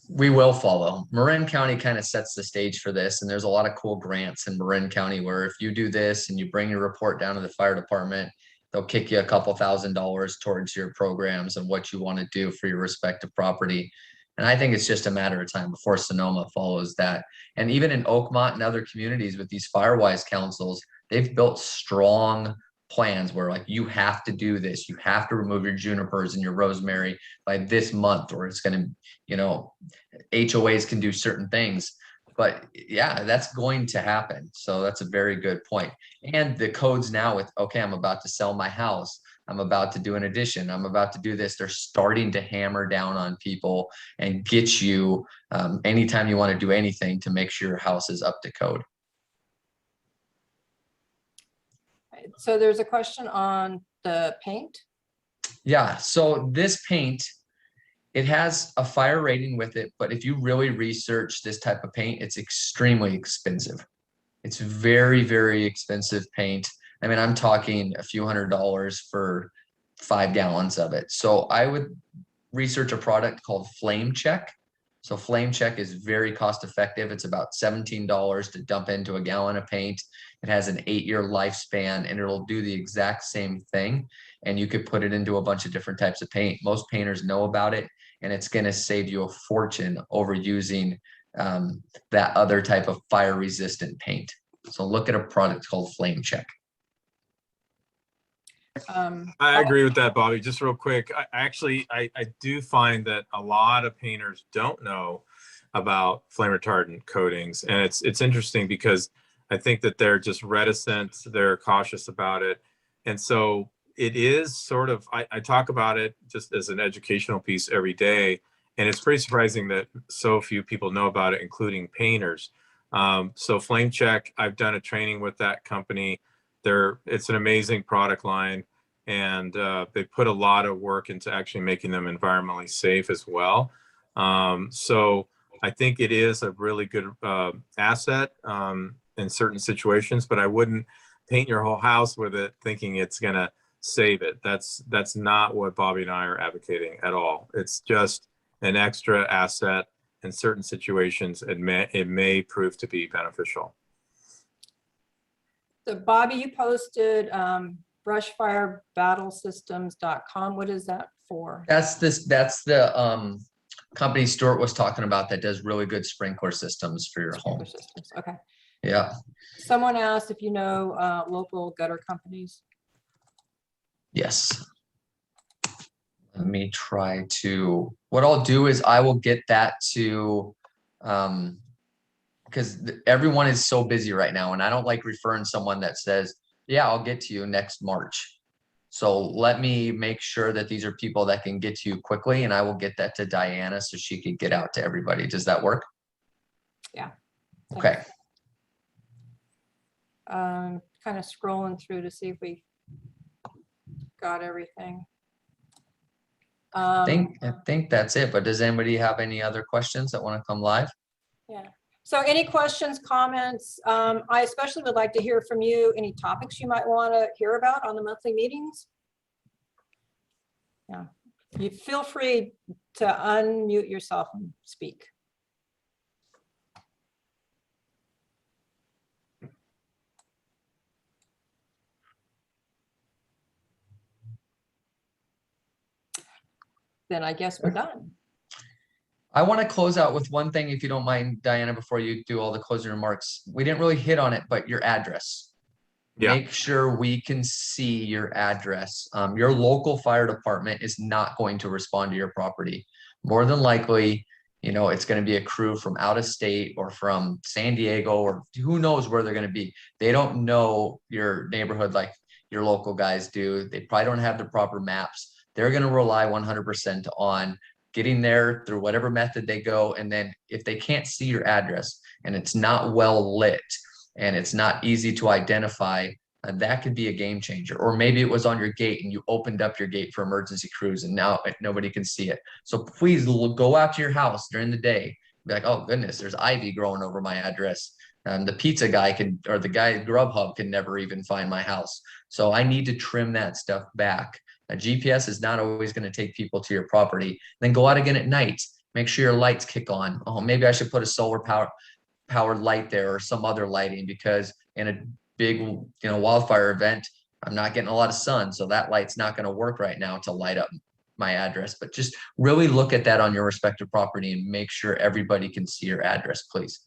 We will follow. Marin County kind of sets the stage for this, and there's a lot of cool grants in Marin County where if you do this and you bring your report down to the fire department, they'll kick you a couple $1,000s towards your programs and what you want to do for your respective property. And I think it's just a matter of time before Sonoma follows that. And even in Oakmont and other communities with these Firewise councils, they've built strong plans where like you have to do this, you have to remove your junipers and your rosemary by this month, or it's going to, HOAs can do certain things. But yeah, that's going to happen. So that's a very good point. And the codes now with, okay, I'm about to sell my house, I'm about to do an addition, I'm about to do this, they're starting to hammer down on people and get you anytime you want to do anything to make sure your house is up to code. So there's a question on the paint. Yeah, so this paint, it has a fire rating with it, but if you really research this type of paint, it's extremely expensive. It's very, very expensive paint. I mean, I'm talking a few $100s for 5 gallons of it. So I would research a product called Flame Check. So Flame Check is very cost effective. It's about $17 to dump into a gallon of paint. It has an 8-year lifespan and it'll do the exact same thing. And you could put it into a bunch of different types of paint. Most painters know about it, and it's going to save you a fortune over using that other type of fire resistant paint. So look at a product called Flame Check. I agree with that, Bobby. Just real quick, I do find that a lot of painters don't know about flame retardant coatings, and it's interesting because I think that they're just reticent, they're cautious about it, and so it is sort of, I talk about it just as an educational piece every day, and it's pretty surprising that so few people know about it, including painters. So Flame Check, I've done a training with that company. It's an amazing product line, and they put a lot of work into actually making them environmentally safe as well. So I think it is a really good asset in certain situations, but I wouldn't paint your whole house with it thinking it's gonna save it. That's not what Bobby and I are advocating at all. It's just an extra asset in certain situations. It may prove to be beneficial. So Bobby, you posted brushfirebattlesystems.com. What is that for? That's the company Stuart was talking about that does really good sprinkler systems for your home. Sprinkler systems, okay. Yeah. Someone asked if you know local gutter companies. Yes. Let me try to, what I'll do is I will get that to, because everyone is so busy right now and I don't like referring someone that says, yeah, I'll get to you next March. So let me make sure that these are people that can get to you quickly and I will get that to Diana so she can get out to everybody. Does that work? Yeah. Okay. Kind of scrolling through to see if we got everything. I think that's it, but does anybody have any other questions that want to come live? Yeah. So any questions, comments? I especially would like to hear from you, any topics you might want to hear about on the monthly meetings. Yeah, you feel free to unmute yourself and speak. Then I guess we're done. I want to close out with one thing, if you don't mind, Diana, before you do all the closing remarks. We didn't really hit on it, but your address. Yeah. Make sure we can see your address. Your local fire department is not going to respond to your property. More than likely, you know, it's going to be a crew from out of state or from San Diego or who knows where they're going to be. They don't know your neighborhood like your local guys do. They probably don't have the proper maps. They're going to rely 100% on getting there through whatever method they go. And then if they can't see your address and it's not well lit, and it's not easy to identify, that could be a game changer. Or maybe it was on your gate and you opened up your gate for emergency crews and now nobody can see it. So please go out to your house during the day. Be like, oh goodness, there's ivy growing over my address. The pizza guy can, or the guy at Grubhub can never even find my house. So I need to trim that stuff back. A GPS is not always going to take people to your property. Then go out again at night. Make sure your lights kick on. Oh, maybe I should put a solar powered light there or some other lighting, because in a big, you know, wildfire event, I'm not getting a lot of sun. So that light's not going to work right now to light up my address. But just really look at that on your respective property and make sure everybody can see your address, please.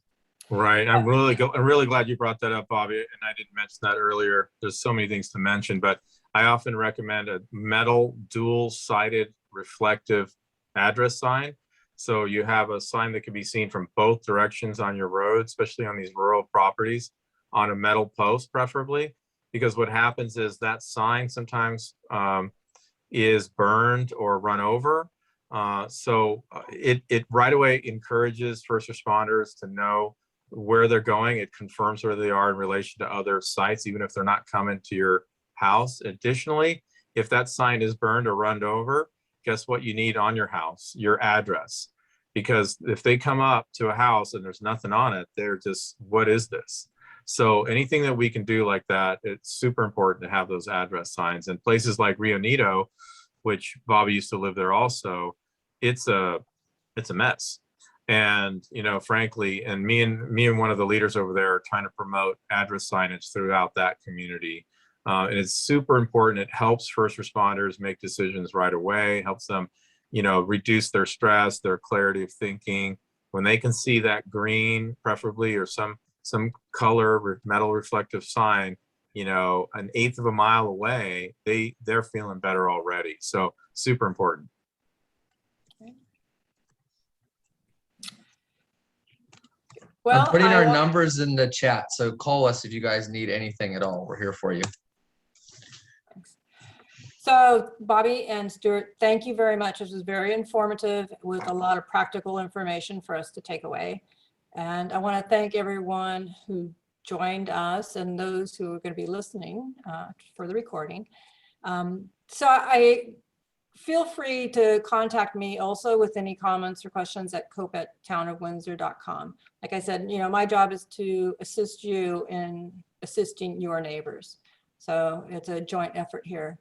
Right. I'm really glad you brought that up, Bobby. And I didn't mention that earlier. There's so many things to mention, but I often recommend a metal dual-sided reflective address sign. So you have a sign that can be seen from both directions on your road, especially on these rural properties, on a metal post preferably, because what happens is that sign sometimes is burned or run over. So it right away encourages first responders to know where they're going. It confirms where they are in relation to other sites, even if they're not coming to your house. Additionally, if that sign is burned or run over, guess what you need on your house? Your address. Because if they come up to a house and there's nothing on it, they're just, what is this? So anything that we can do like that, it's super important to have those address signs. And places like Rio Neato, which Bobby used to live there also, it's a mess. And, you know, frankly, and me and one of the leaders over there are trying to promote address signage throughout that community. And it's super important. It helps first responders make decisions right away, helps them, you know, reduce their stress, their clarity of thinking. When they can see that green, preferably, or some color metal reflective sign, you know, 1/8 of a mile away, they're feeling better already. So super important. Well, I'm putting our numbers in the chat, so call us if you guys need anything at all. We're here for you. So Bobby and Stuart, thank you very much. This was very informative with a lot of practical information for us to take away. And I want to thank everyone who joined us and those who are going to be listening for the recording. So I feel free to contact me also with any comments or questions at cope@townofwindsor.com. Like I said, you know, my job is to assist you in assisting your neighbors. So it's a joint effort here.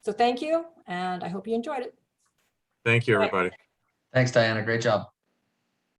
So thank you, and I hope you enjoyed it. Thank you, everybody. Thanks, Diana. Great job.